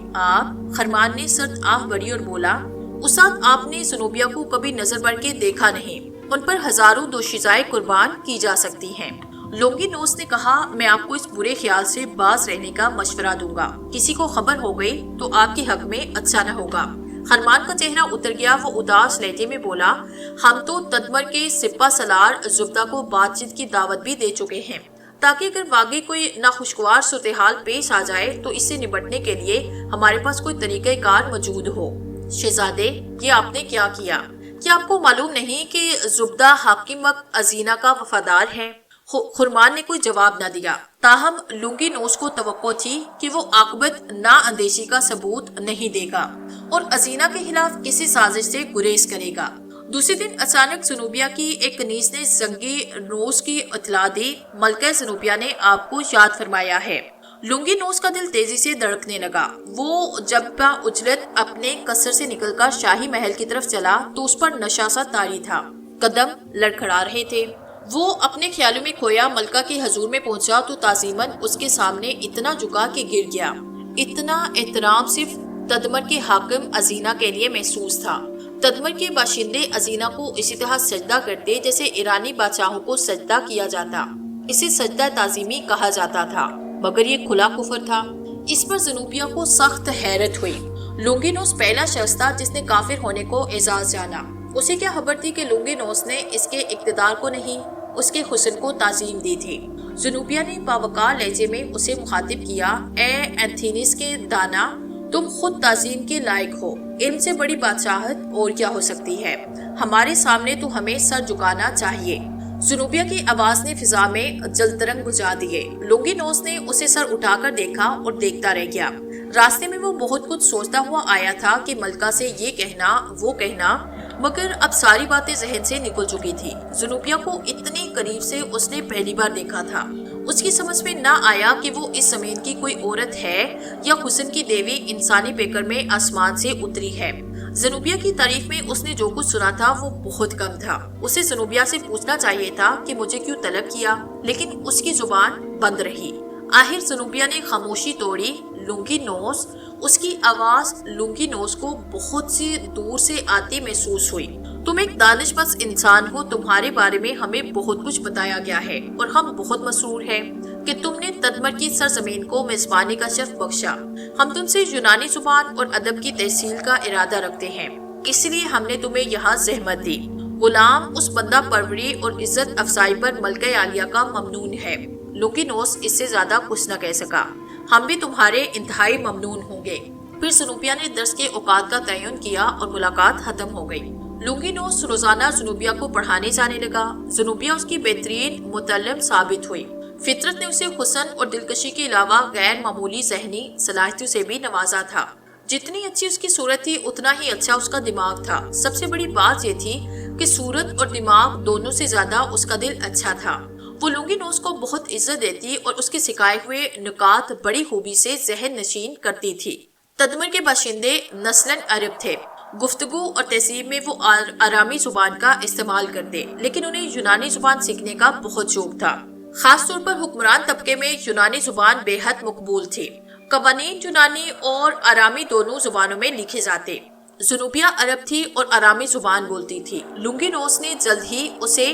[SPEAKER 1] خرمان نے سرد آہ بھری اور بولا، استاد آپ نے زنوبیہ کو کبھی نظر بڑھ کے دیکھا نہیں، ان پر ہزاروں دوشیزائیں قربان کی جا سکتی ہیں۔ لونگینوس نے کہا، میں آپ کو اس برے خیال سے باز رہنے کا مشورہ دوں گا، کسی کو خبر ہو گئی تو آپ کے حق میں اچھا نہ ہوگا۔ خرمان کا چہرہ اتر گیا، وہ اداس لہجے میں بولا، ہم تو تدمر کے سپہ سالار زبدہ کو بات چیت کی دعوت بھی دے چکے ہیں، تاکہ اگر واقعی کوئی ناخوشگوار صورتحال پیش آ جائے تو اس سے نمٹنے کے لیے ہمارے پاس کوئی طریقہ کار موجود ہو۔ شہزادے، یہ آپ نے کیا کیا؟ کیا آپ کو معلوم نہیں کہ زبدہ حاکم وقت ازینہ کا وفادار ہے؟ خرمان نے کوئی جواب نہ دیا، تاہم لونگینوس کو توقع تھی کہ وہ عاقبت نا اندیشی کا ثبوت نہیں دے گا اور ازینہ کے خلاف کسی سازش سے گریز کرے گا۔ دوسرے دن اچانک زنوبیہ کی ایک کنیز نے زنگی نوس کی اطلاع دی، ملکہ زنوبیہ نے آپ کو یاد فرمایا ہے۔ لونگینوس کا دل تیزی سے دھڑکنے لگا۔ وہ جب اجلت اپنے قصر سے نکل کر شاہی محل کی طرف چلا تو اس پر نشہ سا طاری تھا، قدم لڑکھڑا رہے تھے۔ وہ اپنے خیالوں میں کھویا، ملکہ کے حضور میں پہنچا تو تعظیماً اس کے سامنے اتنا جھکا کہ گر گیا۔ اتنا احترام صرف تدمر کے حاکم ازینہ کے لیے محسوس تھا۔ تدمر کے باشندے ازینہ کو اسی طرح سجدہ کرتے جیسے ایرانی بادشاہوں کو سجدہ کیا جاتا۔ اسے سجدہ تعظیمی کہا جاتا تھا، مگر یہ کھلا کفر تھا۔ اس پر زنوبیہ کو سخت حیرت ہوئی۔ لونگینوس پہلا شخص تھا جس نے کافر ہونے کو اعزاز جانا۔ اسے کیا خبر تھی کہ لونگینوس نے اس کے اقتدار کو نہیں، اس کے حسن کو تعظیم دی تھی۔ زنوبیہ نے باوقار لہجے میں اسے مخاطب کیا، اے ایتھینز کے دانا، تم خود تعظیم کے لائق ہو۔ علم سے بڑی بادشاہت اور کیا ہو سکتی ہے؟ ہمارے سامنے تو ہمیں سر جھکانا چاہیے۔ زنوبیہ کی آواز نے فضا میں جلترنگ بجھا دیے۔ لونگینوس نے اسے سر اٹھا کر دیکھا اور دیکھتا رہ گیا۔ راستے میں وہ بہت کچھ سوچتا ہوا آیا تھا کہ ملکہ سے یہ کہنا وہ کہنا، مگر اب ساری باتیں ذہن سے نکل چکی تھی۔ زنوبیہ کو اتنی قریب سے اس نے پہلی بار دیکھا تھا۔ اس کی سمجھ میں نہ آیا کہ وہ اس زمین کی کوئی عورت ہے یا حسن کی دیوی انسانی پیکر میں آسمان سے اتری ہے۔ زنوبیہ کی تعریف میں اس نے جو کچھ سنا تھا وہ بہت کم تھا۔ اسے زنوبیہ سے پوچھنا چاہیے تھا کہ مجھے کیوں طلب کیا، لیکن اس کی زبان بند رہی۔ آخر زنوبیہ نے خاموشی توڑی، لونگینوس۔ اس کی آواز لونگینوس کو بہت سی دور سے آتی محسوس ہوئی۔ تم ایک دانش مند انسان ہو، تمہارے بارے میں ہمیں بہت کچھ بتایا گیا ہے اور ہم بہت مسرور ہیں کہ تم نے تدمر کی سرزمین کو میزبانی کا شرف بخشا۔ ہم تم سے یونانی زبان اور ادب کی تحصیل کا ارادہ رکھتے ہیں، اس لیے ہم نے تمہیں یہاں زحمت دی۔ غلام اس بندہ پروری اور عزت افزائی پر ملکہ عالیہ کا ممنون ہے۔ لونگینوس اس سے زیادہ کچھ نہ کہہ سکا۔ ہم بھی تمہارے انتہائی ممنون ہوں گے۔ پھر زنوبیہ نے درس کے اوقات کا تعین کیا اور ملاقات ختم ہو گئی۔ لونگینوس روزانہ زنوبیہ کو پڑھانے جانے لگا۔ زنوبیہ اس کی بہترین متعلم ثابت ہوئی۔ فطرت نے اسے حسن اور دلکشی کے علاوہ غیر معمولی ذہنی صلاحیتوں سے بھی نوازا تھا۔ جتنی اچھی اس کی صورت تھی اتنا ہی اچھا اس کا دماغ تھا۔ سب سے بڑی بات یہ تھی کہ صورت اور دماغ دونوں سے زیادہ اس کا دل اچھا تھا۔ وہ لونگینوس کو بہت عزت دیتی اور اس کے سکھائے ہوئے نکات بڑی خوبی سے ذہن نشین کرتی تھی۔ تدمر کے باشندے نسلاً عرب تھے۔ گفتگو اور تہذیب میں وہ آرامی زبان کا استعمال کرتے، لیکن انہیں یونانی زبان سیکھنے کا بہت شوق تھا۔ خاص طور پر حکمران طبقے میں یونانی زبان بے حد مقبول تھی۔ قوانین یونانی اور آرامی دونوں زبانوں میں لکھے جاتے۔ زنوبیہ عرب تھی اور آرامی زبان بولتی تھی۔ لونگینوس نے جلد ہی اسے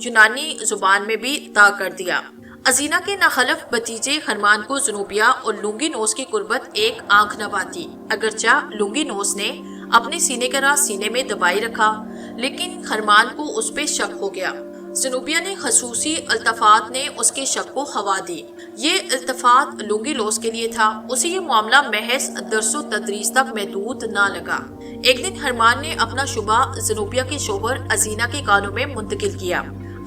[SPEAKER 1] یونانی زبان میں بھی طا کر دیا۔ ازینہ کے ناخلف بھتیجے خرمان کو زنوبیہ اور لونگینوس کی قربت ایک آنکھ نہ پاتی۔ اگرچہ لونگینوس نے اپنے سینے کا راز سینے میں دبائی رکھا، لیکن خرمان کو اس پہ شک ہو گیا۔ زنوبیہ نے خصوصی التفات نے اس کے شک کو ہوا دی۔ یہ التفات لونگینوس کے لیے تھا۔ اسے یہ معاملہ محض درس و تدریس تک محدود نہ لگا۔ ایک دن خرمان نے اپنا شبہ زنوبیہ کے شوہر ازینہ کے کانوں میں منتقل کیا۔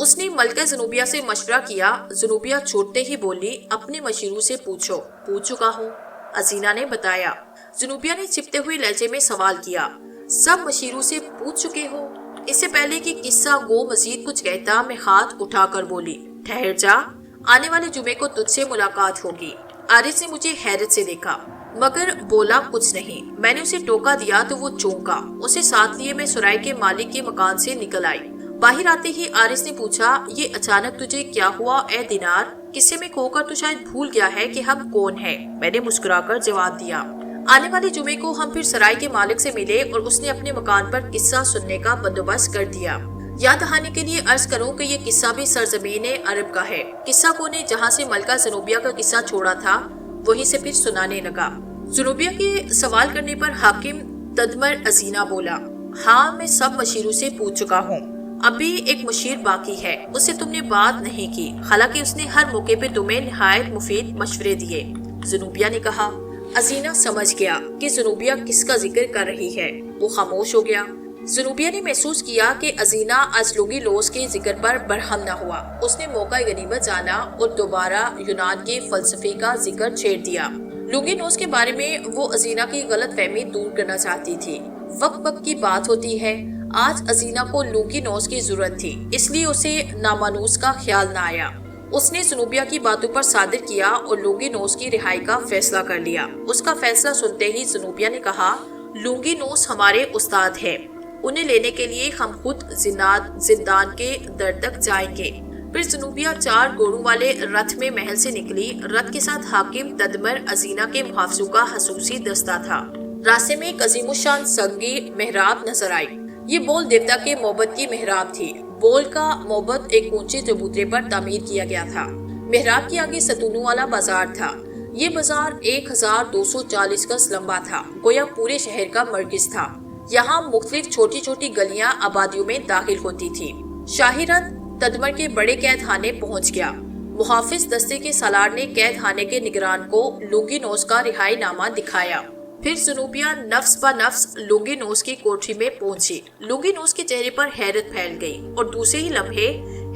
[SPEAKER 1] اس نے ملکہ زنوبیہ سے مشورہ کیا۔ زنوبیہ چھوٹتے ہی بولی، اپنے مشیروں سے پوچھو۔ پوچھ چکا ہوں، ازینہ نے بتایا۔ زنوبیہ نے چپتے ہوئے لہجے میں سوال کیا، سب مشیروں سے پوچھ چکے ہو؟ اس سے پہلے کہ قصہ گو مزید کچھ کہتا، میں ہاتھ اٹھا کر بولی، ٹھہر جا، آنے والے جمعے کو تجھ سے ملاقات ہوگی۔ عارض نے مجھے حیرت سے دیکھا مگر بولا کچھ نہیں۔ میں نے اسے ٹوکا دیا تو وہ چونکا۔ اسے ساتھ لیے میں سرائی کے مالک کے مکان سے نکل آئی۔ باہر آتے ہی عارض نے پوچھا، یہ اچانک تجھے کیا ہوا اے دینار؟ قصے میں کھو کر تو شاید بھول گیا ہے کہ ہم کون ہیں۔ میں نے مسکرا کر جواب دیا، آنے والے جمعے کو ہم پھر سرائی کے مالک سے ملے اور اس نے اپنے مکان پر قصہ سننے کا بندوبست کر دیا۔ یاد دہانی کے لیے عرض کروں کہ یہ قصہ بھی سرزمین عرب کا ہے۔ قصہ کو نے جہاں سے ملکہ زنوبیہ کا قصہ چھوڑا تھا وہیں سے پھر سنانے لگا۔ زنوبیہ کے سوال کرنے پر حاکم تدمر ازینہ بولا، ہاں میں سب مشیروں سے پوچھ چکا ہوں، ابھی ایک مشیر باقی ہے، اس سے تم نے بات نہیں کی، حالانکہ اس نے ہر موقع پہ تمہیں نہایت مفید مشورے دیے۔ زنوبیہ نے کہا۔ ازینہ سمجھ گیا کہ زنوبیہ کس کا ذکر کر رہی ہے، وہ خاموش ہو گیا۔ زنوبیہ نے محسوس کیا کہ ازینہ آج لوگی لوز کے ذکر پر برہم نہ ہوا۔ اس نے موقع غنیمت جانا اور دوبارہ یونان کے فلسفے کا ذکر چھیڑ دیا۔ لوگی نوز کے بارے میں وہ ازینہ کی غلط فہمی دور کرنا چاہتی تھی۔ وقت کی بات ہوتی ہے، آج ازینہ کو لوگی نوز کی ضرورت تھی، اس لیے اسے نامانوس کا خیال نہ آیا۔ اس نے زنوبیہ کی باتوں پر صادر کیا اور لونگی نوس کی رہائی کا فیصلہ کر لیا۔ اس کا فیصلہ سنتے ہی زنوبیہ نے کہا، لونگی نوس ہمارے استاد ہے، انہیں لینے کے لیے ہم خود زندان کے در تک جائیں گے۔ پھر زنوبیہ 4 گھوڑوں والے رتھ میں محل سے نکلی۔ رتھ کے ساتھ حاکم تدمر ازینہ کے محافظوں کا خصوصی دستہ تھا۔ راستے میں ایک عظیم الشان سنگی محراب نظر آئی۔ یہ بول دیوتا کے معبد کی محراب تھی۔ بول کا معبد ایک اونچے چبوترے پر تعمیر کیا گیا تھا۔ محراب کے آگے ستونوں والا بازار تھا۔ یہ بازار 1240 گز لمبا تھا، گویا پورے شہر کا مرکز تھا۔ یہاں مختلف چھوٹی چھوٹی گلیاں آبادیوں میں داخل ہوتی تھی۔ شاہی رتھ تدمر کے بڑے قید خانے پہنچ گیا۔ محافظ دستے کے سالار نے قید خانے کے نگران کو لونگی نوس کا رہائی نامہ دکھایا۔ پھر زنوبیہ نفس با نفس لونگی نوس کی کوٹری میں پہنچی۔ لونگی نوس کے چہرے پر حیرت پھیل گئی اور دوسرے ہی لمحے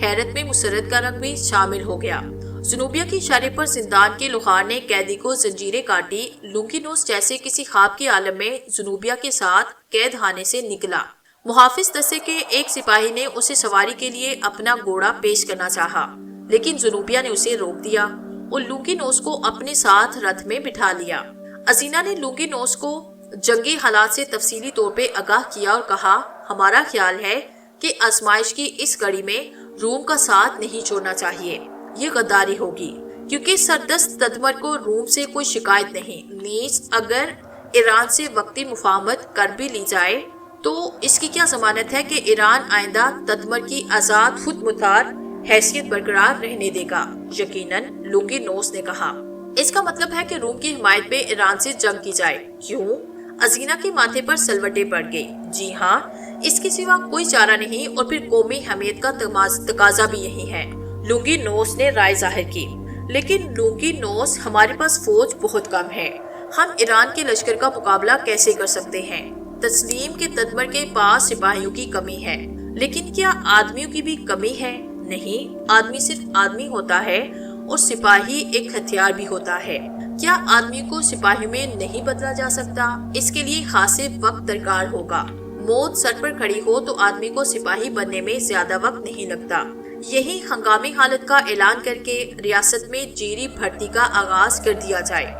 [SPEAKER 1] حیرت میں مسرت کا رنگ بھی شامل ہو گیا۔ زنوبیہ کی اشارے پر زندان کے لوہار نے قیدی کو زنجیریں کاٹی۔ لونگی نوس جیسے کسی خواب کے عالم میں زنوبیہ کے ساتھ قید خانے سے نکلا۔ محافظ دستے کے ایک سپاہی نے اسے سواری کے لیے اپنا گھوڑا پیش کرنا چاہا، لیکن زنوبیہ نے اسے روک دیا اور لونگی نوس کو اپنے ساتھ رتھ میں بٹھا لیا۔ ازینہ نے لونگی نوس کو جنگی حالات سے تفصیلی طور پہ آگاہ کیا اور کہا، ہمارا خیال ہے کہ آزمائش کی اس گھڑی میں روم کا ساتھ نہیں چھوڑنا چاہیے، یہ غداری ہوگی، کیونکہ سردست تدمر کو روم سے کوئی شکایت نہیں۔ نیز اگر ایران سے وقتی مفاہمت کر بھی لی جائے تو اس کی کیا ضمانت ہے کہ ایران آئندہ تدمر کی آزاد خود مختار حیثیت برقرار رہنے دے گا؟ یقیناً، لونگی نوس نے کہا۔ اس کا مطلب ہے کہ روم کی حمایت میں ایران سے جنگ کی جائے۔ کیوں؟ ازینہ کے ماتھے پر سلوٹیں پڑ گئی۔ جی ہاں، اس کے سوا کوئی چارہ نہیں، اور پھر قومی حمیت کا تقاضا بھی یہی ہے۔ لونگی نوس نے رائے ظاہر کی۔ لیکن لونگی نوس، ہمارے پاس فوج بہت کم ہے، ہم ایران کے لشکر کا مقابلہ کیسے کر سکتے ہیں؟ تسلیم کے تدمر کے پاس سپاہیوں کی کمی ہے، لیکن کیا آدمیوں کی بھی کمی ہے؟ نہیں، آدمی صرف آدمی ہوتا ہے اور سپاہی ایک ہتھیار بھی ہوتا ہے۔ کیا آدمی کو سپاہیوں میں نہیں بدلا جا سکتا؟ اس کے لیے خاصے وقت درکار ہوگا۔ موت سر پر کھڑی ہو تو آدمی کو سپاہی بننے میں زیادہ وقت نہیں لگتا۔ یہی ہنگامی حالت کا اعلان کر کے ریاست میں جیری بھرتی کا آغاز کر دیا جائے۔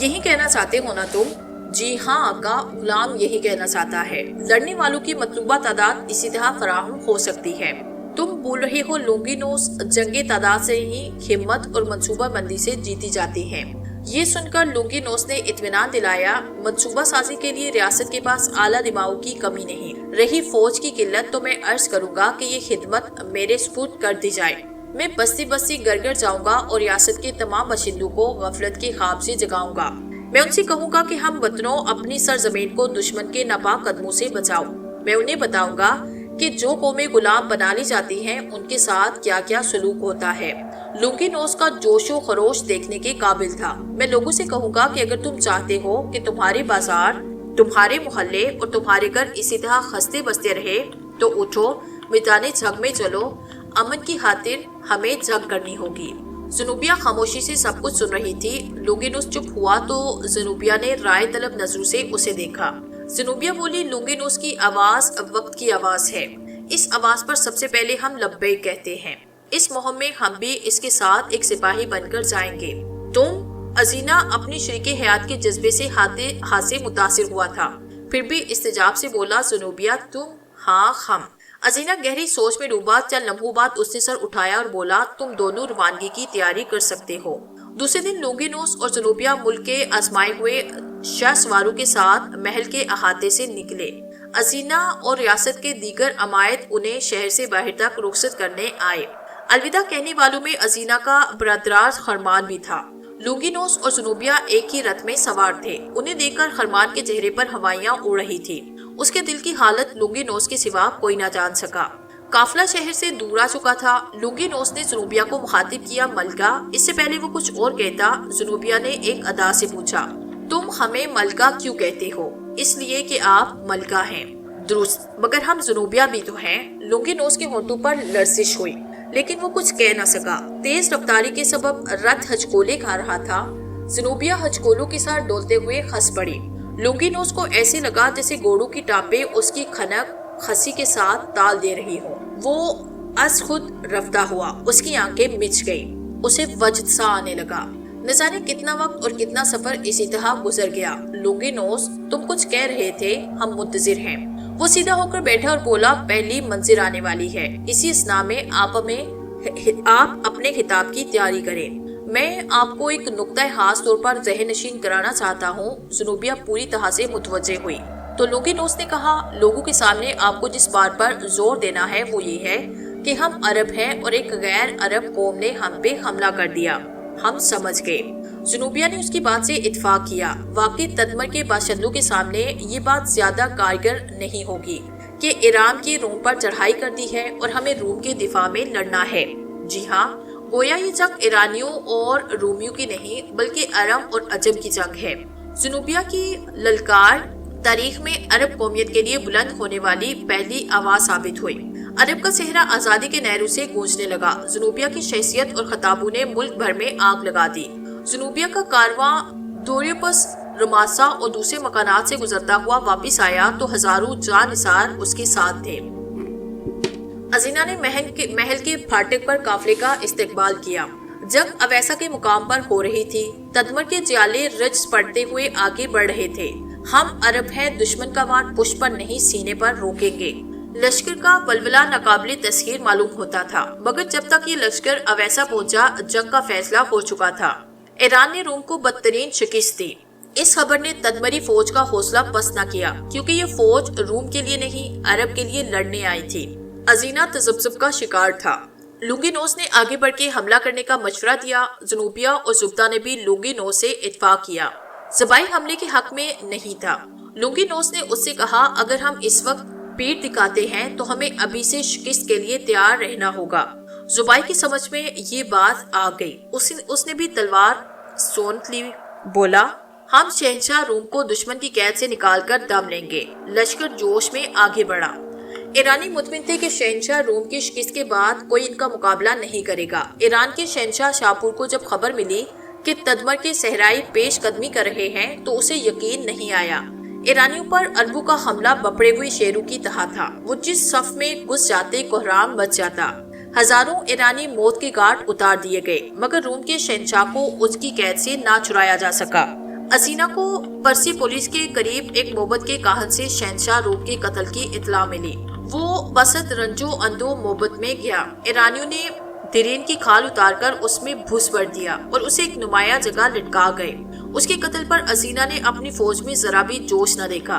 [SPEAKER 1] یہی کہنا چاہتے ہو نا تم؟ جی ہاں آقا، غلام یہی کہنا چاہتا ہے۔ لڑنے والوں کی مطلوبہ تعداد اسی طرح فراہم ہو سکتی ہے۔ تم بول رہے ہو لونگی نوس جنگی تعداد سے ہی ہمت اور منصوبہ بندی سے جیتی جاتی ہے۔ یہ سن کر لونگی نوس نے اطمینان دلایا، منصوبہ سازی کے لیے ریاست کے پاس اعلیٰ دماغوں کی کمی نہیں۔ رہی فوج کی قلت تو میں عرض کروں گا کہ یہ خدمت میرے سپرد کر دی جائے۔ میں بستی بستی گھر گھر جاؤں گا اور ریاست کے تمام باشندوں کو غفلت کے خواب سے جگاؤں گا۔ میں ان سے کہوں گا کہ ہم وطنوں اپنی سرزمین کو دشمن کے ناپاک قدموں سے بچاؤ۔ میں انہیں بتاؤں گا کہ جو قومیں غلام بنا لی جاتی ہیں ان کے ساتھ کیا کیا سلوک ہوتا ہے۔ لونگی نوس کا جوش و خروش دیکھنے کے قابل تھا۔ میں لوگوں سے کہوں گا کہ اگر تم چاہتے ہو کہ تمہارے بازار، تمہارے محلے اور تمہارے گھر اسی طرح خستے بستے رہے تو اٹھو، میدان جنگ میں چلو، امن کی خاطر ہمیں جنگ کرنی ہوگی۔ زنوبیہ خاموشی سے سب کچھ سن رہی تھی۔ لونگینوس چپ ہوا تو زنوبیہ نے رائے طلب نظروں سے اسے دیکھا۔ زنوبیہ بولی، لونگینوس کی آواز وقت کی آواز ہے۔ اس آواز پر سب سے پہلے ہم لبیک کہتے ہیں۔ اس مہم میں ہم بھی اس کے ساتھ ایک سپاہی بن کر جائیں گے۔ تم؟ ازینہ اپنی شریک حیات کے جذبے سے ہاتھ سے متاثر ہوا تھا، پھر بھی استجاب سے بولا، زنوبیہ تم؟ ہاں ہم۔ ازینہ گہری سوچ میں ڈوبا۔ چند لمحوں بعد اس نے سر اٹھایا اور بولا، تم دونوں روانگی کی تیاری کر سکتے ہو۔ دوسرے دن لونگینوس اور زنوبیہ ملک کے آزمائے ہوئے شاہ سواروں کے ساتھ محل کے احاطے سے نکلے۔ ازینہ اور ریاست کے دیگر عمائد انہیں شہر سے باہر تک رخصت کرنے آئے۔ الوداع کہنے والوں میں ازینہ کا برادر خرمان بھی تھا۔ لونگینوس اور زنوبیہ ایک ہی رتھ میں سوار تھے۔ انہیں دیکھ کر خرمان کے چہرے پر ہوائیاں اڑ رہی تھی۔ اس کے دل کی حالت لونگینوس کے سوا کوئی نہ جان سکا۔ قافلہ شہر سے دور آ چکا تھا۔ لونگینوس نے زنوبیہ کو مخاطب کیا، ملکہ۔ اس سے پہلے وہ کچھ اور کہتا، زنوبیہ نے ایک ادا سے پوچھا، تم ہمیں ملکہ کیوں کہتے ہو؟ اس لیے کہ آپ ملکہ ہیں۔ درست، مگر ہم زنوبیہ بھی تو ہیں۔ لونگینوس کے ہونٹوں پر لرزش ہوئی، لیکن وہ کچھ کہہ نہ سکا۔ تیز رفتاری کے سبب رتھ ہچکولے کھا رہا تھا۔ زنوبیہ ہچکولوں کے ساتھ ڈولتے ہوئے ہنس پڑی۔ لونگینوس کو ایسے لگا جیسے گھوڑوں کی ٹانپیں اس کی کھنک خسی کے ساتھ تال دے رہی ہوں۔ وہ از خود رفتہ ہوا، اس کی آنکھیں مچ گئیں، اسے وجد سا آنے لگا۔ نہ جانے کتنا وقت اور کتنا سفر اسی طرح گزر گیا۔ لونگینوس، تم کچھ کہہ رہے تھے، ہم منتظر ہیں۔ وہ سیدھا ہو کر بیٹھا اور بولا، پہلی منزل آنے والی ہے، اسی اسنا میں آپ اپنے خطاب کی تیاری کریں۔ میں آپ کو ایک نقطہ خاص طور پر ذہن نشین کرانا چاہتا ہوں۔ زنوبیہ پوری طرح سے متوجہ ہوئی تو لونگینوس نے کہا، لوگوں کے سامنے آپ کو جس بات پر زور دینا ہے وہ یہ ہے کہ ہم عرب ہیں اور ایک غیر عرب قوم نے ہم پہ حملہ کر دیا۔ ہم سمجھ گئے۔ زنوبیہ نے اس کی بات سے اتفاق کیا۔ واقعی تدمر کے باشندوں کے سامنے یہ بات زیادہ کارگر نہیں ہوگی کہ ایران کی روم پر چڑھائی کر دی ہے اور ہمیں روم کے دفاع میں لڑنا ہے۔ جی ہاں، گویا یہ جنگ ایرانیوں اور رومیوں کی نہیں بلکہ عرب اور عجم کی جنگ ہے۔ زنوبیہ کی للکار تاریخ میں عرب قومیت کے لیے بلند ہونے والی پہلی آواز ثابت ہوئی۔ عرب کا صحرا آزادی کے نعروں سے گونجنے لگا۔ زنوبیہ کی شخصیت اور خطابوں نے ملک بھر میں آگ لگا دی۔ زنوبیہ کا کارواں دوریوپس، رماسا اور دوسرے مکانات سے گزرتا ہوا واپس آیا تو ہزاروں جاں نثار اس کے ساتھ تھے۔ ازینہ نے محل کے پھاٹک پر قافلے کا استقبال کیا۔ جنگ اویسا کے مقام پر ہو رہی تھی۔ تدمر کے جیالے رجز پڑتے ہوئے آگے بڑھ رہے تھے۔ ہم عرب ہیں، دشمن کا وار پشت پر نہیں سینے پر روکیں گے۔ لشکر کا ولولہ ناقابل تسخیر معلوم ہوتا تھا، مگر جب تک یہ لشکر اویسا پہنچا جنگ کا فیصلہ ہو چکا تھا۔ ایران نے روم کو بدترین شکست دی۔ اس خبر نے تدمری فوج کا حوصلہ پست نہ کیا، کیونکہ یہ فوج روم کے لیے نہیں عرب کے لیے لڑنے آئی تھی۔ ازینہ تذبذب کا شکار تھا۔ لونگینوس نے آگے بڑھ کے حملہ کرنے کا مشورہ دیا۔ زنوبیہ اور زبدہ نے بھی لونگینوس سے اتفاق کیا۔ زبائی حملے کے حق میں نہیں تھا۔ لونگینوس نے اس سے کہا، اگر ہم اس وقت پیٹ دکھاتے ہیں تو ہمیں ابھی سے شکست کے لیے تیار رہنا ہوگا۔ زبائی کی سمجھ میں یہ بات آ گئی۔ اس نے بھی تلوار سونت لی، بولا، ہم شہنشاہ روم کو دشمن کی قید سے نکال کر دم لیں گے۔ لشکر جوش میں آگے بڑھا۔ ایرانی مطمئن تھے کہ شہنشاہ روم کی شکست کے بعد کوئی ان کا مقابلہ نہیں کرے گا۔ ایران کے شہنشاہ شاپور کو جب خبر ملی کہ تدمر کے صحرائی پیش قدمی کر رہے ہیں تو اسے یقین نہیں آیا۔ ایرانیوں پر عربوں کا حملہ بپڑے ہوئے شیروں کی طرح تھا۔ وہ جس صف میں گھس جاتے کوہرام مچ جاتا۔ ہزاروں ایرانی موت کے گھاٹ اتار دیے گئے، مگر روم کے شہنشاہ کو اس کی قید سے نہ چھڑایا جا سکا۔ ازینہ کو پرسی پولیس کے قریب ایک موبت کے کاہن سے شہنشاہ روم کے قتل کی اطلاع ملی۔ وہ بسط رنجو اندو موبت میں گیا۔ ایرانیوں نے درین کی کھال اتار کر اس میں بھس بھر دیا اور اسے ایک نمایاں جگہ لٹکا گئے۔ اس کے قتل پر ازینہ نے اپنی فوج میں ذرا بھی جوش نہ دیکھا۔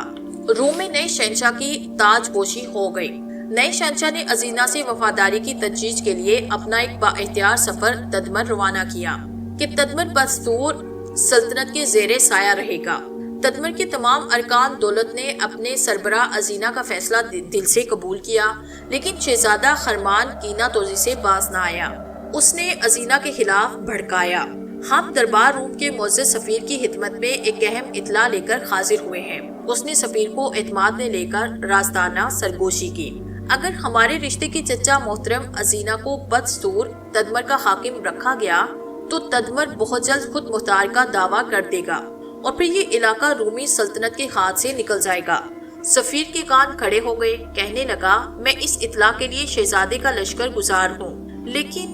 [SPEAKER 1] روم میں نئے شہنشاہ کی تاج پوشی ہو گئی۔ نئے شہنشاہ نے ازینہ سے وفاداری کی تجویز کے لیے اپنا ایک با اختیار سفر تدمر روانہ کیا کہ تدمر بستور سلطنت کے زیر سایہ رہے گا۔ تدمر کے تمام ارکان دولت نے اپنے سربراہ ازینہ کا فیصلہ دل سے قبول کیا، لیکن شہزادہ خرمان کینہ توزی سے باز نہ آیا۔ اس نے ازینہ کے خلاف بھڑکایا۔ ہم دربار روم کے معزز سفیر کی خدمت میں ایک اہم اطلاع لے کر حاضر ہوئے ہیں۔ اس نے سفیر کو اعتماد میں لے کر رازدانہ سرگوشی کی۔ اگر ہمارے رشتے کی چچا محترم ازینہ کو بدستور تدمر کا حاکم رکھا گیا تو تدمر بہت جلد خود مختار کا دعویٰ کر دے گا اور پھر یہ علاقہ رومی سلطنت کے ہاتھ سے نکل جائے گا۔ سفیر کے کان کھڑے ہو گئے، کہنے لگا میں اس اطلاع کے لیے شہزادے کا لشکر گزار ہوں، لیکن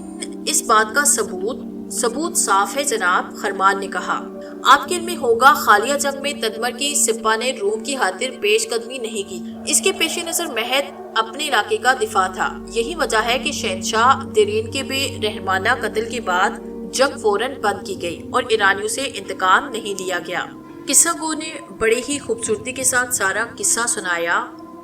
[SPEAKER 1] اس بات کا ثبوت صاف ہے جناب، خرمان نے کہا۔ آپ کے علم میں ہوگا حالیہ جنگ میں تدمر کی سپاہ نے روم کی خاطر پیش قدمی نہیں کی، اس کے پیش نظر محض اپنے علاقے کا دفاع تھا۔ یہی وجہ ہے کہ شہنشاہ دیرین کے بے رحمانہ قتل کے بعد جنگ فوراً بند کی گئی اور ایرانیوں سے انتقام نہیں لیا گیا۔ قصہ گو نے بڑی ہی خوبصورتی کے ساتھ سارا قصہ سنایا۔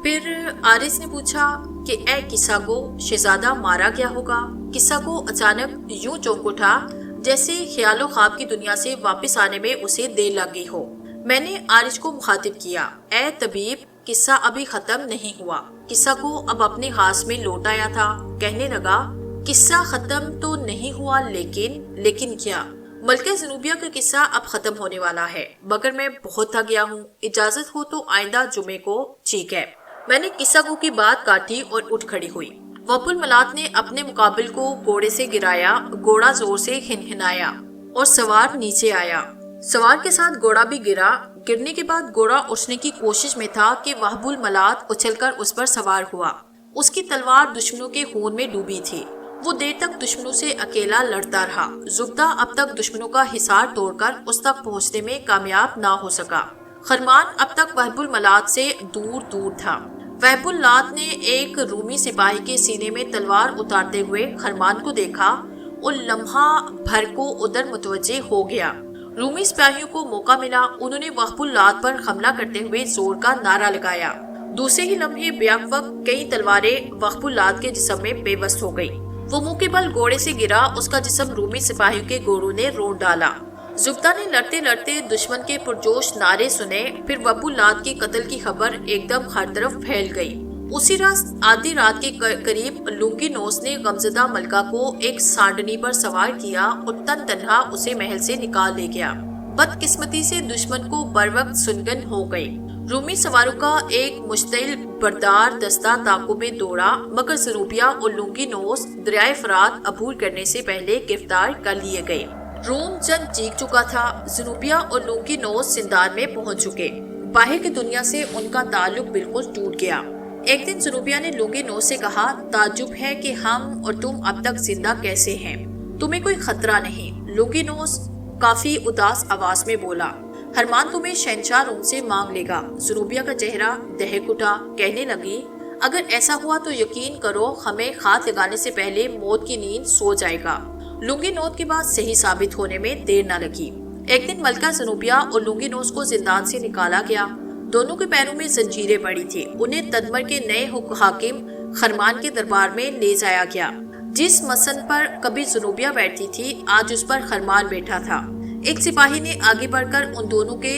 [SPEAKER 1] پھر آرس نے پوچھا کہ اے قصہ گو، شہزادہ مارا گیا ہوگا؟ قصہ گو اچانک یوں چونک اٹھا جیسے خیال و خواب کی دنیا سے واپس آنے میں اسے دیر لگ گئی ہو۔ میں نے آرس کو مخاطب کیا، اے طبیب، قصہ ابھی ختم نہیں ہوا۔ قصہ گو اب اپنے ہاتھ میں لوٹ آیا تھا، کہنے لگا قصہ ختم تو نہیں ہوا، لیکن کیا؟ ملکہ جنوبیہ کا قصہ اب ختم ہونے والا ہے، مگر میں بہت تھک گیا ہوں، اجازت ہو تو آئندہ جمعے کو۔ ٹھیک ہے۔ میں نے قصہ گو کی بات کاٹی اور اٹھ کھڑی ہوئی۔ وہب الملات نے اپنے مقابل کو گھوڑے سے گرایا، گھوڑا زور سے ہنہنایا اور سوار نیچے آیا۔ سوار کے ساتھ گھوڑا بھی گرنے کے بعد گھوڑا اٹھنے کی کوشش میں تھا کہ وہب الملات اچھل کر اس پر سوار ہوا۔ اس کی تلوار دشمنوں کے خون میں ڈوبی تھی۔ وہ دیر تک دشمنوں سے اکیلا لڑتا رہا۔ زبدہ اب تک دشمنوں کا حصار توڑ کر اس تک پہنچنے میں کامیاب نہ ہو سکا۔ خرمان اب تک وہب الملات سے دور تھا۔ وہب الملات نے ایک رومی سپاہی کے سینے میں تلوار اتارتے ہوئے خرمان کو دیکھا اور لمحہ بھر کو ادھر متوجہ ہو گیا۔ رومی سپاہیوں کو موقع ملا، انہوں نے وہب الملات پر حملہ کرتے ہوئے زور کا نعرہ لگایا۔ دوسرے ہی لمحے بیک وقت کئی تلواریں وہب الملات کے جسم میں پیوست ہو گئی۔ وہ منہ کے بل گھوڑے سے گرا، اس کا جسم رومی سپاہیوں کے گھوڑوں نے رون ڈالا۔ زبدہ نے لڑتے لڑتے دشمن کے پرجوش نعرے سنے، پھر وہب الملات کے قتل کی خبر ایک دم ہر طرف پھیل گئی۔ اسی رات آدھی رات کے قریب لونگینوس نے غمزدہ ملکہ کو ایک سانڈنی پر سوار کیا اور تنہا اسے محل سے نکال لے گیا۔ بدقسمتی سے دشمن کو بروقت سنگن ہو گئی۔ رومی سواروں کا ایک مشتعل بردار دستہ طاقوں میں دوڑا، مگر زنوبیہ اور لونگینوس دریائے فرات عبور کرنے سے پہلے گرفتار کر لیے گئے۔ روم جنگ جیت چکا تھا۔ زنوبیہ اور لونگینوس زندان میں پہنچ چکے۔ باہر کی دنیا سے ان کا تعلق بالکل ٹوٹ گیا۔ ایک دن زنوبیہ نے لونگینوس سے کہا، تعجب ہے کہ ہم اور تم اب تک زندہ کیسے ہیں؟ تمہیں کوئی خطرہ نہیں؟ لونگینوس کافی اداس آواز میں بولا، خرمان تمہیں شہنشاہ روم سے مانگ لے گا۔ زنوبیہ کا چہرہ دہک اٹھا، کہنے لگی، اگر ایسا ہوا تو یقین کرو ہمیں ہاتھ لگانے سے پہلے موت کی نیند سو جائے گا۔ لونگینوس کی بات صحیح ثابت ہونے میں دیر نہ لگی۔ ایک دن ملکہ زنوبیہ اور لونگینوس کو زندان سے نکالا گیا۔ دونوں کے پیروں میں زنجیریں پڑی تھی۔ انہیں تدمر کے نئے حاکم خرمان کے دربار میں لے جایا گیا۔ جس مسن پر کبھی زنوبیہ بیٹھتی تھی، آج اس پر خرمان بیٹھا تھا۔ ایک سپاہی نے آگے بڑھ کر ان دونوں کے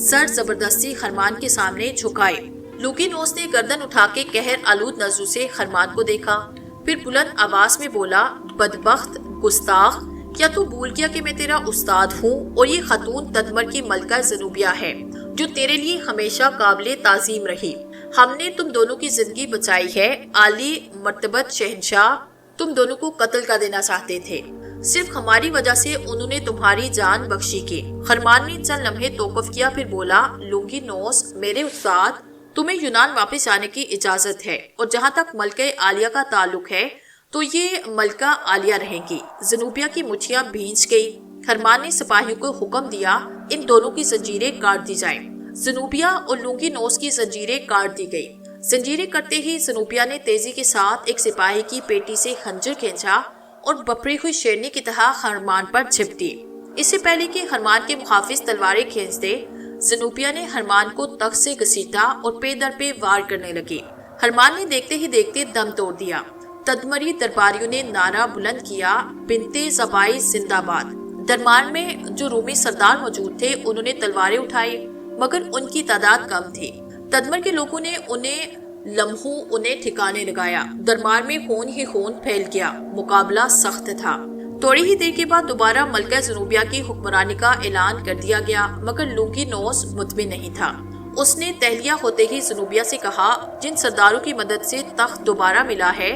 [SPEAKER 1] سر زبردستی خرمان کے سامنے جھکائے۔ لونگینوس نے گردن اٹھا کے قہر آلود نظروں سے خرمان کو دیکھا، پھر بلند آواز میں بولا، بدبخت گستاخ، کیا تو بھول گیا کہ میں تیرا استاد ہوں اور یہ خاتون تدمر کی ملکہ زنوبیہ ہے جو تیرے لیے ہمیشہ قابل تعظیم رہی۔ ہم نے تم دونوں کی زندگی بچائی ہے۔ عالی مرتبت شہنشاہ تم دونوں کو قتل کر دینا چاہتے تھے، صرف ہماری وجہ سے انہوں نے تمہاری جان بخشی کی۔ خرمان نے چند لمحے توقف کیا، پھر بولا، لونگینوس میرے استاد، تمہیں یونان واپس آنے کی اجازت ہے، اور جہاں تک ملکہ عالیہ کا تعلق ہے تو یہ ملکہ عالیہ رہیں گی۔ زنوبیہ کی مٹھیاں بھینچ گئی۔ خرمان نے سپاہیوں کو حکم دیا، ان دونوں کی زنجیریں کاٹ دی جائیں۔ زنوبیہ اور لونگینوس کی زنجیریں کاٹ دی گئی۔ زنجیریں کرتے ہی زنوبیہ نے تیزی کے ساتھ ایک سپاہی کی پیٹی سے خنجر کھینچا اور بپری ہوئی شیرنی کی طرح خرمان پر جھپٹ دی۔ اس سے پہلے کہ خرمان کے محافظ تلواریں کھینچ دے، زنوبیہ نے خرمان کو تخت سے گھسیٹا اور پے در پہ وار کرنے لگی۔ خرمان نے دیکھتے ہی دیکھتے دم توڑ دیا۔ تدمری درباریوں نے نعرہ بلند کیا، بنتے زبائی زندہ باد۔ دربار میں جو رومی سردار موجود تھے انہوں نے تلواریں اٹھائی، مگر ان کی تعداد کم تھی۔ تدمر کے لوگوں نے انہیں ٹھکانے لگایا۔ دربار میں خون ہی خون پھیل گیا۔ مقابلہ سخت تھا۔ تھوڑی ہی دیر کے بعد دوبارہ ملکہ زنوبیہ کی حکمرانی کا اعلان کر دیا گیا، مگر لونگینوس مطمئن نہیں تھا۔ اس نے تہلیہ ہوتے ہی زنوبیہ سے کہا، جن سرداروں کی مدد سے تخت دوبارہ ملا ہے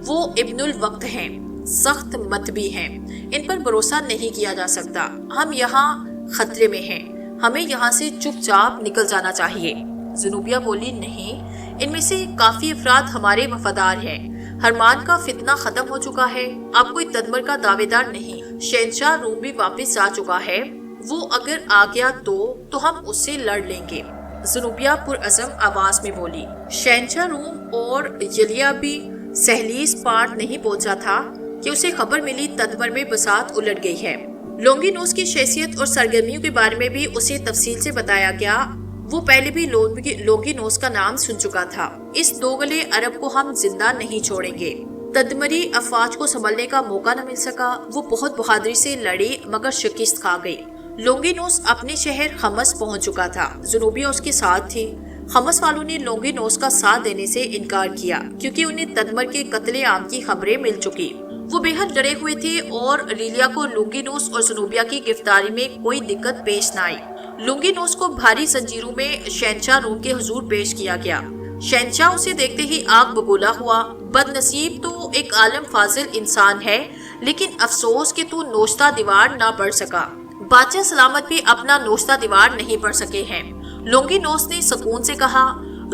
[SPEAKER 1] وہ ابن الوقت ہیں، سخت مطبی ہیں، ان پر بھروسہ نہیں کیا جا سکتا، ہم یہاں خطرے میں ہیں، ہمیں یہاں سے چپ چاپ نکل جانا چاہیے۔ زنوبیہ بولی، نہیں، ان میں سے کافی افراد ہمارے وفادار ہیں، ہرمان کا فتنہ ختم ہو چکا ہے، اب کوئی تدمر کا دعوے دار نہیں، شہنشاہ روم بھی واپس جا چکا ہے، وہ اگر آ گیا تو ہم اس سے لڑ لیں گے۔ زنوبیہ پرعزم آواز میں بولی۔ شہنشاہ روم اور یلیا بھی سہلیس پارٹ نہیں پہنچا تھا کہ اسے خبر ملی تدمر میں بساط الٹ گئی ہے۔ لونگینوس کی شخصیت اور سرگرمیوں کے بارے میں بھی اسے تفصیل سے بتایا گیا، وہ پہلے بھی لونگینوس کا نام سن چکا تھا۔ اس دو گلے عرب کو ہم زندہ نہیں چھوڑیں گے۔ تدمری افواج کو سنبھلنے کا موقع نہ مل سکا، وہ بہت بہادری سے لڑی مگر شکست کھا گئی۔ لونگینوس اپنے شہر خمس پہنچ چکا تھا، زنوبیہ اس کے ساتھ تھی۔ خمس والوں نے لونگینوس کا ساتھ دینے سے انکار کیا کیونکہ انہیں تدمر کے قتل عام کی خبریں مل چکی۔ وہ بے حد ڈرے ہوئے تھے اور ریلیا کو لونگینوس اور زنوبیہ کی گرفتاری میں کوئی دقت پیش نہ آئی۔ لونگینوس کو بھاری زنجیروں میں شہنشاہ روم کے حضور پیش کیا گیا۔ شہنشاہ اسے دیکھتے ہی آگ بگولا ہوا، بد نصیب تو ایک عالم فاضل انسان ہے، لیکن افسوس کہ تو نوشتہ دیوار نہ پڑھ سکا۔ بادشاہ سلامت بھی اپنا نوشتہ دیوار نہیں پڑھ سکے ہیں۔ لونگینوس نے سکون سے کہا،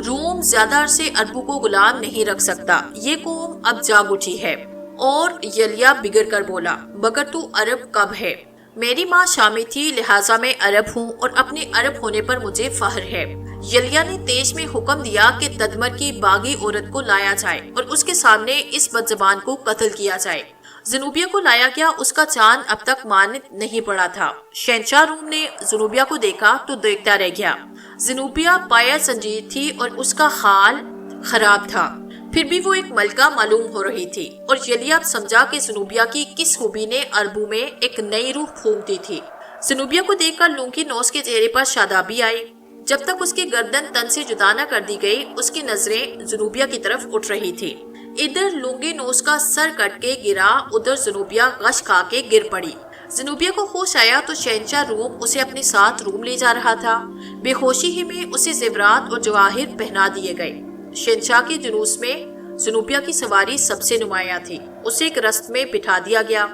[SPEAKER 1] روم زیادہ عرصے عربوں کو غلام نہیں رکھ سکتا، یہ قوم اب جاگ اٹھی ہے۔ اور یلیا بگڑ کر بولا، مگر تو عرب کب ہے؟ میری ماں شامی تھی، لہٰذا میں عرب ہوں اور اپنے عرب ہونے پر مجھے فخر ہے۔ یلیا نے تیش میں حکم دیا کہ تدمر کی باغی عورت کو لایا جائے اور اس کے سامنے اس بدزبان کو قتل کیا جائے۔ زنوبیہ کو لایا گیا، اس کا چاند اب تک مانت نہیں پڑا تھا۔ شہنشاہ روم نے زنوبیہ کو دیکھا تو دیکھتا رہ گیا۔ زنوبیہ پایا سنجید تھی اور اس کا حال خراب تھا، پھر بھی وہ ایک ملکہ معلوم ہو رہی تھی، اور یلیا سمجھا کہ زنوبیہ کی کس خوبی نے عربوں میں ایک نئی روح پھونک دی تھی۔ زنوبیہ کو دیکھ کر لونگینوس کے چہرے پر شادابی آئی۔ جب تک اس کی گردن تن سے جدا نہ کر دی گئی، اس کی نظریں زنوبیہ کی طرف اٹھ رہی تھی۔ ادھر لونگینوس کا سر کٹ کے گرا، ادھر زنوبیہ غش کھا کے گر پڑی۔ زنوبیہ کو ہوش آیا تو شہنشاہ روم اسے اپنے ساتھ روم لے جا رہا تھا۔ بے ہوشی ہی میں اسے زیورات اور جواہر پہنا دیے گئے۔ شہنشاہ کے جلوس میں زنوبیہ کی سواری سب سے نمایاں تھی۔ اسے ایک رتھ میں بٹھا دیا گیا۔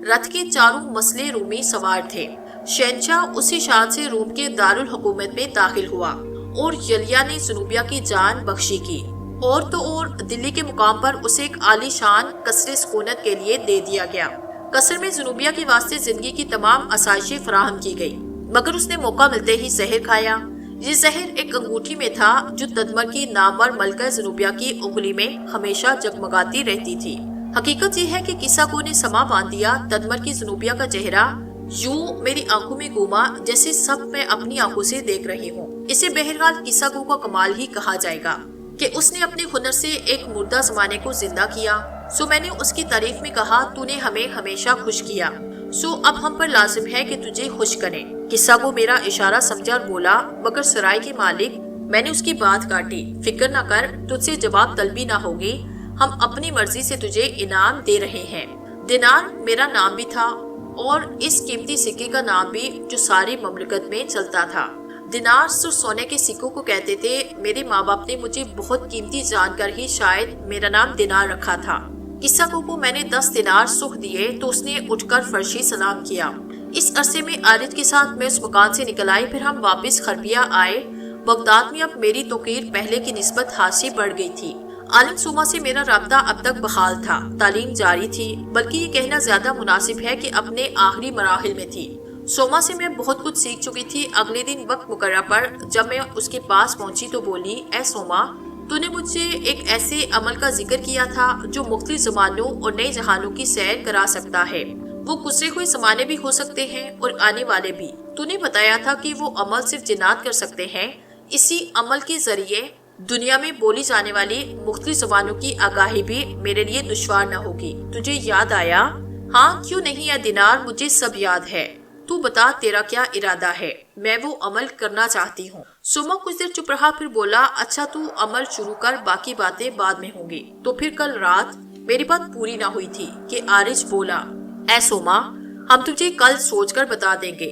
[SPEAKER 1] رتھ کے چاروں مسلح رومی سوار تھے۔ شہنشاہ اسی شان سے روم کے دارالحکومت میں داخل ہوا اور یلیا نے زنوبیہ کی جان بخشی کی، اور تو اور دلی کے مقام پر اسے ایک عالی شان قصر سکونت کے لیے دے دیا گیا۔ قصر میں زنوبیہ کے واسطے زندگی کی تمام آسائشیں فراہم کی گئی، مگر اس نے موقع ملتے ہی زہر کھایا۔ یہ زہر ایک انگوٹھی میں تھا جو تدمر کی نامور ملکہ زنوبیہ کی انگلی میں ہمیشہ جگمگاتی رہتی تھی۔ حقیقت یہ ہے کہ قصہ کو نے سما باندھ دیا۔ تدمر کی زنوبیہ کا چہرہ یوں میری آنکھوں میں گھوما جیسے سب میں اپنی آنکھوں سے دیکھ رہی ہوں۔ اسے بہرحال قصہ کو کا کمال ہی کہا جائے گا کہ اس نے اپنے ہنر سے ایک مردہ زمانے کو زندہ کیا۔ سو میں نے اس کی تعریف میں کہا، تو نے ہمیں ہمیشہ خوش کیا، سو اب ہم پر لازم ہے کہ تجھے خوش کریں۔ قصہ کو میرا اشارہ سمجھا اور بولا، مگر سرائے کے مالک، میں نے اس کی بات کاٹی، فکر نہ کر، تجھ سے جواب طلبی نہ ہوگی، ہم اپنی مرضی سے تجھے انعام دے رہے ہیں۔ دینار میرا نام بھی تھا اور اس قیمتی سکے کا نام بھی جو ساری مملکت میں چلتا تھا۔ دینار صرف سونے کے سکوں کو کہتے تھے۔ میرے ماں باپ نے مجھے بہت قیمتی جان کر ہی شاید میرا نام دینار رکھا تھا۔ قصہ کو میں نے 10 دینار سکھ دیے تو اس نے اٹھ کر فرشی سلام کیا۔ اس عرصے میں عارض کے ساتھ میں اس مکان سے نکل آئی، پھر ہم واپس خربیہ آئے۔ بغداد میں اب میری توقیر پہلے کی نسبت خاصی بڑھ گئی تھی۔ عالم سوما سے میرا رابطہ اب تک بحال تھا، تعلیم جاری تھی، بلکہ یہ کہنا زیادہ مناسب ہے کہ اپنے آخری مراحل میں تھی۔ سوما سے میں بہت کچھ سیکھ چکی تھی۔ اگلے دن وقت مقررہ پر جب میں اس کے پاس پہنچی تو بولی، اے سوما، تو نے مجھ سے ایک ایسے عمل کا ذکر کیا تھا جو مختلف زمانوں اور نئے جہانوں کی سیر کرا سکتا ہے۔ وہ گزرے ہوئے زمانے بھی ہو سکتے ہیں اور آنے والے بھی۔ تو نے بتایا تھا کہ وہ عمل صرف جنات کر سکتے ہیں۔ اسی عمل کے ذریعے دنیا میں بولی جانے والی مختلف زبانوں کی آگاہی بھی میرے لیے دشوار نہ ہوگی۔ تجھے یاد آیا؟ ہاں، کیوں نہیں ہے دینار، مجھے سب یاد ہے۔ تو بتا تیرا کیا ارادہ ہے؟ میں وہ عمل کرنا چاہتی ہوں۔ سوما کچھ دیر چپ رہا، پھر بولا، اچھا تو عمل شروع کر، باقی باتیں بعد میں ہوں گی۔ تو پھر کل رات میری بات پوری نہ ہوئی تھی کہ عارج بولا، اے سوما، ہم تجھے کل سوچ کر بتا دیں گے۔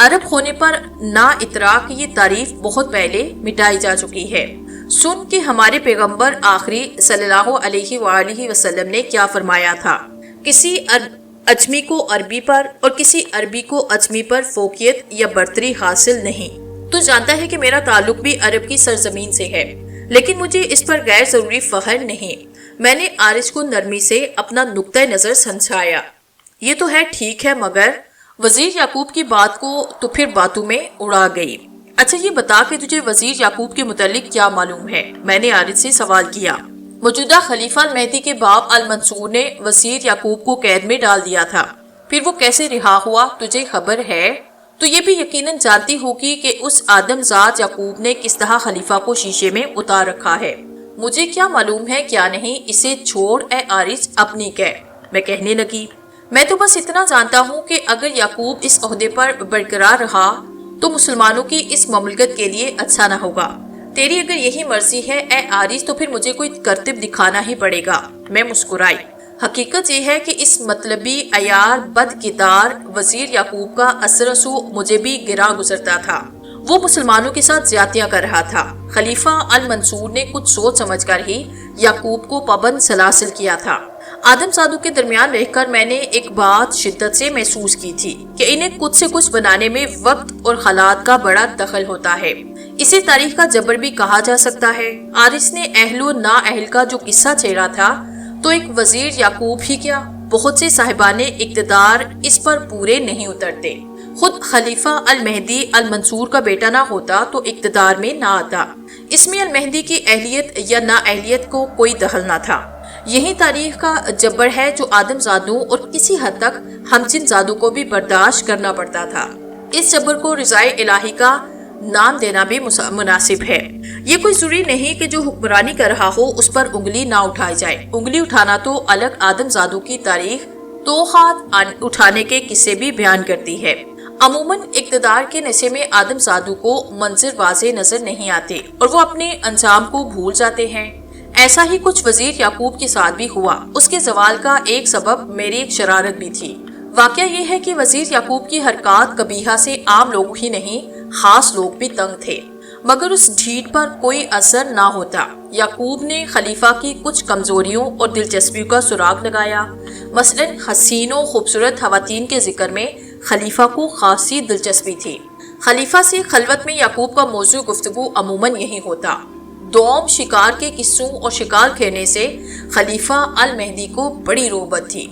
[SPEAKER 1] عرب ہونے پر نا اطراء کی یہ تعریف بہت پہلے مٹائی جا چکی ہے۔ سن کہ ہمارے پیغمبر آخری صلی اللہ علیہ وآلہ وسلم نے کیا فرمایا تھا، کسی اجمی کو عربی پر اور کسی عربی کو اجمی پر فوقیت یا برتری حاصل نہیں۔ تو جانتا ہے کہ میرا تعلق بھی عرب کی سرزمین سے ہے، لیکن مجھے اس پر غیر ضروری فخر نہیں۔ میں نے عارض کو نرمی سے اپنا نقطۂ نظر سمجھایا۔ یہ تو ہے ٹھیک ہے، مگر وزیر یعقوب کی بات کو تو پھر باتوں میں اڑا گئی۔ اچھا یہ بتا کہ تجھے وزیر یعقوب کے متعلق کیا معلوم ہے؟ میں نے عارض سے سوال کیا۔ موجودہ خلیفہ المہدی کے باپ المنصور نے وزیر یعقوب کو قید میں ڈال دیا تھا، پھر وہ کیسے رہا ہوا تجھے خبر ہے؟ تو یہ بھی یقیناً جانتی ہوگی کہ اس آدم زاد یعقوب نے کس طرح خلیفہ کو شیشے میں اتار رکھا ہے۔ مجھے کیا معلوم ہے کیا نہیں، اسے چھوڑ اے عارض، اپنی کہہ۔ میں کہنے لگی، میں تو بس اتنا جانتا ہوں کہ اگر یعقوب اس عہدے پر برقرار رہا تو مسلمانوں کی اس مملکت کے لیے اچھا نہ ہوگا۔ تیری اگر یہی مرضی ہے اے عارض تو پھر مجھے کوئی کرتب دکھانا ہی پڑے گا۔ میں مسکرائی۔ حقیقت یہ ہے کہ اس مطلبی عیار بد کردار وزیر یعقوب کا اثر و رسوخ مجھے بھی گراں گزرتا تھا۔ وہ مسلمانوں کے ساتھ زیادتیاں کر رہا تھا۔ خلیفہ المنصور نے کچھ سوچ سمجھ کر ہی یعقوب کو پابند سلاسل کیا تھا۔ آدم زادوں کے درمیان رہ کر میں نے ایک بات شدت سے محسوس کی تھی کہ انہیں کچھ سے کچھ بنانے میں وقت اور حالات کا بڑا دخل ہوتا ہے۔ اسے تاریخ کا جبر بھی کہا جا سکتا ہے۔ عارض نے اہل و نا اہل کا جو قصہ چھیڑا تھا تو ایک وزیر یعقوب ہی کیا، بہت سے صاحبان اقتدار اس پر پورے نہیں اترتے۔ خود خلیفہ المہدی المنصور کا بیٹا نہ ہوتا تو اقتدار میں نہ آتا۔ اس میں المہدی کی اہلیت یا نا اہلیت کو کوئی دخل نہ تھا۔ یہی تاریخ کا جبر ہے جو آدم زادوں اور کسی حد تک ہمجن زادوں کو بھی برداشت کرنا پڑتا تھا۔ اس جبر کو رضائے الہی کا نام دینا بھی مناسب ہے۔ یہ کوئی ضروری نہیں کہ جو حکمرانی کر رہا ہو اس پر انگلی نہ اٹھائی جائے۔ انگلی اٹھانا تو الگ آدم زادوں کی تاریخ تو ہاتھ اٹھانے کے قصے بھی بیان کرتی ہے۔ عموماً اقتدار کے نشے میں آدم زادوں کو منظر واضح نظر نہیں آتے اور وہ اپنے انجام کو بھول جاتے ہیں۔ ایسا ہی کچھ وزیر یعقوب کے ساتھ بھی ہوا۔ اس کے زوال کا ایک سبب میری ایک شرارت بھی تھی۔ واقعہ یہ ہے کہ وزیر یعقوب کی حرکات قبیحہ سے عام لوگ ہی نہیں، خاص لوگ بھی تنگ تھے، مگر اس ڈھیٹ پر کوئی اثر نہ ہوتا۔ یعقوب نے خلیفہ کی کچھ کمزوریوں اور دلچسپیوں کا سراغ لگایا۔ مثلاً حسین و خوبصورت خواتین کے ذکر میں خلیفہ کو خاصی دلچسپی تھی۔ خلیفہ سے خلوت میں یعقوب کا موضوع گفتگو عموماً یہی ہوتا۔ دوم شکار کے قصوں اور شکار کھیلنے سے خلیفہ المہدی کو بڑی رغبت تھی۔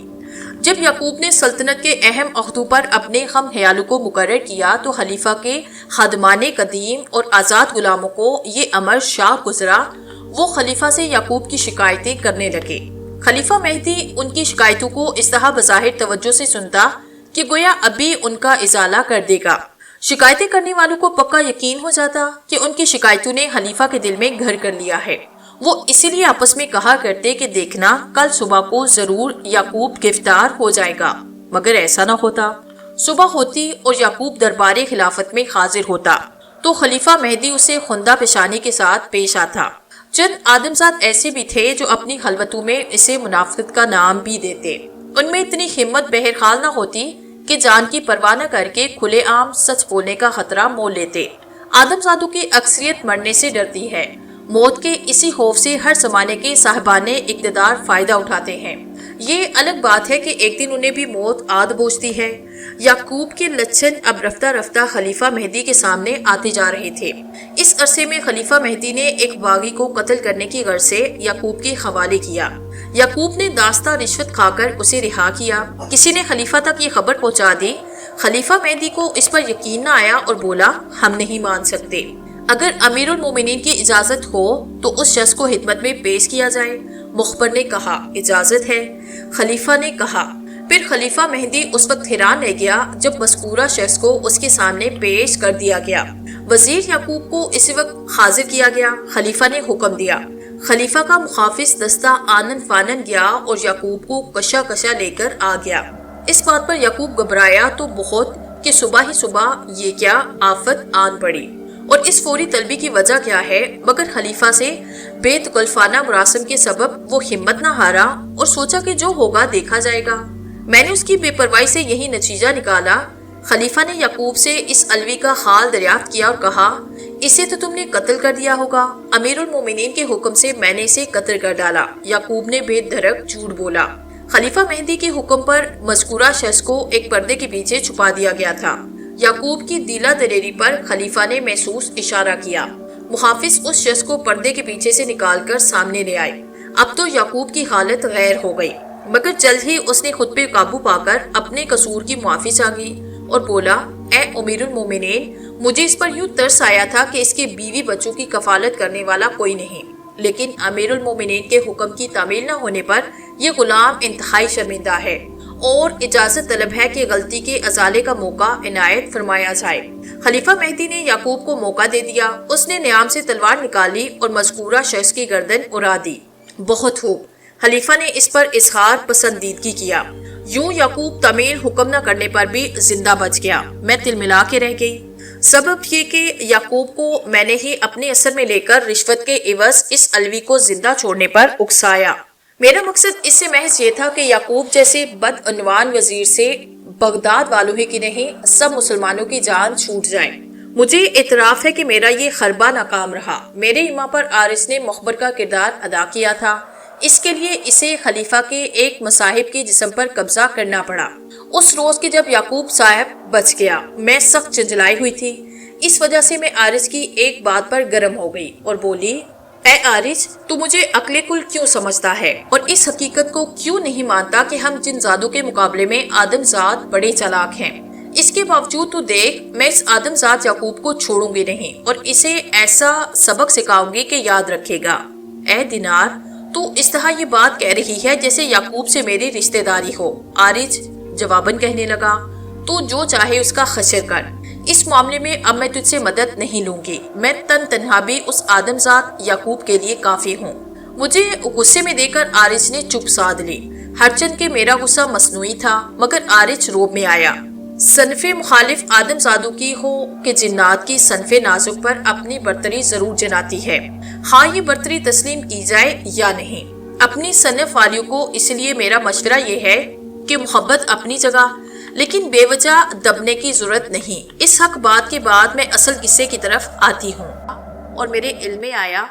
[SPEAKER 1] جب یعقوب نے سلطنت کے اہم عہدوں پر اپنے ہم خیالوں کو مقرر کیا تو خلیفہ کے خادمان قدیم اور آزاد غلاموں کو یہ امر شاق گزرا، وہ خلیفہ سے یعقوب کی شکایتیں کرنے لگے۔ خلیفہ مہدی ان کی شکایتوں کو اس طرح بظاہر توجہ سے سنتا کہ گویا ابھی ان کا ازالہ کر دے گا۔ شکایتیں کرنے والوں کو پکا یقین ہو جاتا کہ ان کی شکایتوں نے خلیفہ کے دل میں گھر کر لیا ہے۔ وہ اسی لیے آپس میں کہا کرتے کہ دیکھنا کل صبح کو ضرور یعقوب گرفتار ہو جائے گا، مگر ایسا نہ ہوتا۔ صبح ہوتی اور یعقوب دربار خلافت میں حاضر ہوتا تو خلیفہ مہدی اسے خندہ پیشانی کے ساتھ پیش آتا۔ چند آدمزاد ایسے بھی تھے جو اپنی خلوتوں میں اسے منافقت کا نام بھی دیتے۔ ان میں اتنی ہمت بہرحال نہ ہوتی کہ جان کی پرواہ نہ کر کے کھلے عام سچ بولنے کا خطرہ مول لیتے۔ آدم زادوں کی اکثریت مرنے سے ڈرتی ہے۔ موت کے اسی خوف سے ہر زمانے کے صاحبان اقتدار فائدہ اٹھاتے ہیں۔ یہ الگ بات ہے کہ ایک دن انہیں بھی موت آد بوجھتی ہے۔ یعقوب کے لچھن اب رفتہ رفتہ خلیفہ مہدی کے سامنے آتے جا رہے تھے۔ اس عرصے میں خلیفہ مہدی نے ایک باغی کو قتل کرنے کی غرض سے یعقوب کے حوالے کیا۔ یعقوب نے داستہ رشوت کھا کر اسے رہا کیا۔ کسی نے خلیفہ تک یہ خبر پہنچا دی۔ خلیفہ مہدی کو اس پر یقین نہ آیا اور بولا، ہم نہیں مان سکتے۔ اگر امیر المومنین کی اجازت ہو تو اس شخص کو خدمت میں پیش کیا جائے۔ مخبر نے کہا، اجازت ہے۔ خلیفہ نے کہا۔ پھر خلیفہ مہدی اس وقت حیران رہ گیا جب مذکورہ شخص کو اس کے سامنے پیش کر دیا گیا۔ وزیر یعقوب کو اسی وقت حاضر کیا گیا۔ خلیفہ نے حکم دیا۔ خلیفہ کا محافظ دستہ آنن فانن گیا اور یعقوب کو کشا کشا لے کر آ گیا۔ اس بات پر یعقوب گھبرایا تو بہت کہ صبح ہی صبح یہ کیا آفت آن پڑی اور اس فوری طلبی کی وجہ کیا ہے، مگر خلیفہ سے بے تکلفانہ مراسم کے سبب وہ ہمت نہ ہارا اور سوچا کہ جو ہوگا دیکھا جائے گا۔ میں نے اس کی بے پرواہی سے یہی نتیجہ نکالا خلیفہ نے یعقوب سے اس الوی کا حال دریافت کیا اور کہا اسے تو تم نے قتل کر دیا ہوگا۔ امیر المومنین کے حکم سے میں نے اسے قتل کر ڈالا۔ یعقوب نے بے دھڑک جھوٹ بولا۔ خلیفہ مہدی کے حکم پر مذکورہ شخص کو ایک پردے کے پیچھے چھپا دیا گیا تھا۔ یعقوب کی دیلا دلیری پر خلیفہ نے محسوس اشارہ کیا۔ محافظ اس شخص کو پردے کے پیچھے سے نکال کر سامنے لے آئے۔ اب تو یعقوب کی حالت غیر ہو گئی، مگر جلد ہی اس نے خود پہ قابو پا کر اپنے قصور کی معافی چاہی اور بولا اے امیر المومنین، مجھے اس پر یوں ترس آیا تھا کہ اس کے بیوی بچوں کی کفالت کرنے والا کوئی نہیں، لیکن امیر المومنین کے حکم کی تعمیل نہ ہونے پر یہ غلام انتہائی شرمندہ ہے اور اجازت طلب ہے کہ غلطی کے ازالے کا موقع عنایت فرمایا جائے۔ خلیفہ مہدی نے یعقوب کو موقع دے دیا۔ اس نے نیام سے تلوار نکالی اور مذکورہ شخص کی گردن اڑا دی۔ بہت خوب، خلیفہ نے اس پر اظہار پسندیدگی کیا۔ یوں یعقوب تعمیل حکم نہ کرنے پر بھی زندہ بچ گیا۔ میں تل ملا کے رہ گئی۔ سبب یہ کہ یعقوب کو میں نے ہی اپنے اثر میں لے کر رشوت کے عوض اس الوی کو زندہ چھوڑنے پر اکسایا۔ میرا مقصد اس سے محض یہ تھا کہ یعقوب جیسے بدعنوان وزیر سے بغداد والوں ہی کی نہیں سب مسلمانوں کی جان چھوٹ جائے۔ مجھے اعتراف ہے کہ میرا یہ خربہ ناکام رہا۔ میرے ایما پر عارض نے مخبر کا کردار ادا کیا تھا۔ اس کے لیے اسے خلیفہ کے ایک مصاحب کے جسم پر قبضہ کرنا پڑا۔ اس روز کے جب یعقوب صاحب بچ گیا، میں سخت جنجلائی ہوئی تھی۔ اس وجہ سے میں عارض کی ایک بات پر گرم ہو گئی اور بولی اے عارض، تو مجھے عقل کل کیوں سمجھتا ہے اور اس حقیقت کو کیوں نہیں مانتا کہ ہم جن زادوں کے مقابلے میں آدم زاد بڑے چالاک ہیں؟ اس کے باوجود تو دیکھ، میں اس آدم زاد یعقوب کو چھوڑوں گی نہیں اور اسے ایسا سبق سکھاؤں گی کہ یاد رکھے گا۔ اے دینار، تو اس طرح یہ بات کہہ رہی ہے جیسے یعقوب سے میری رشتہ داری ہو۔ عارض جواباً کہنے لگا تو جو چاہے اس کا خشر کر، اس معاملے میں اب میں تجھ سے مدد نہیں لوں گی۔ میں تنہا بھی اس آدم زاد یعقوب کے لیے کافی ہوں۔ مجھے غصے میں دے کر عارض نے چپ سادھ لی۔ ہرچند کہ میرا غصہ مصنوعی تھا، مگر عارض روب میں آیا۔ صنف مخالف آدم زادوں کی ہو کہ جنات کی صنف نازک پر اپنی برتری ضرور جناتی ہے، ہاں یہ برتری تسلیم کی جائے یا نہیں۔ اپنی صنف والیوں کو اس لیے میرا مشورہ یہ ہے کہ محبت اپنی جگہ، لیکن بے وجہ دبنے کی ضرورت نہیں۔ اس حق بات کے بعد میں اصل قصے کی طرف آتی ہوں، اور میرے علم میں آیا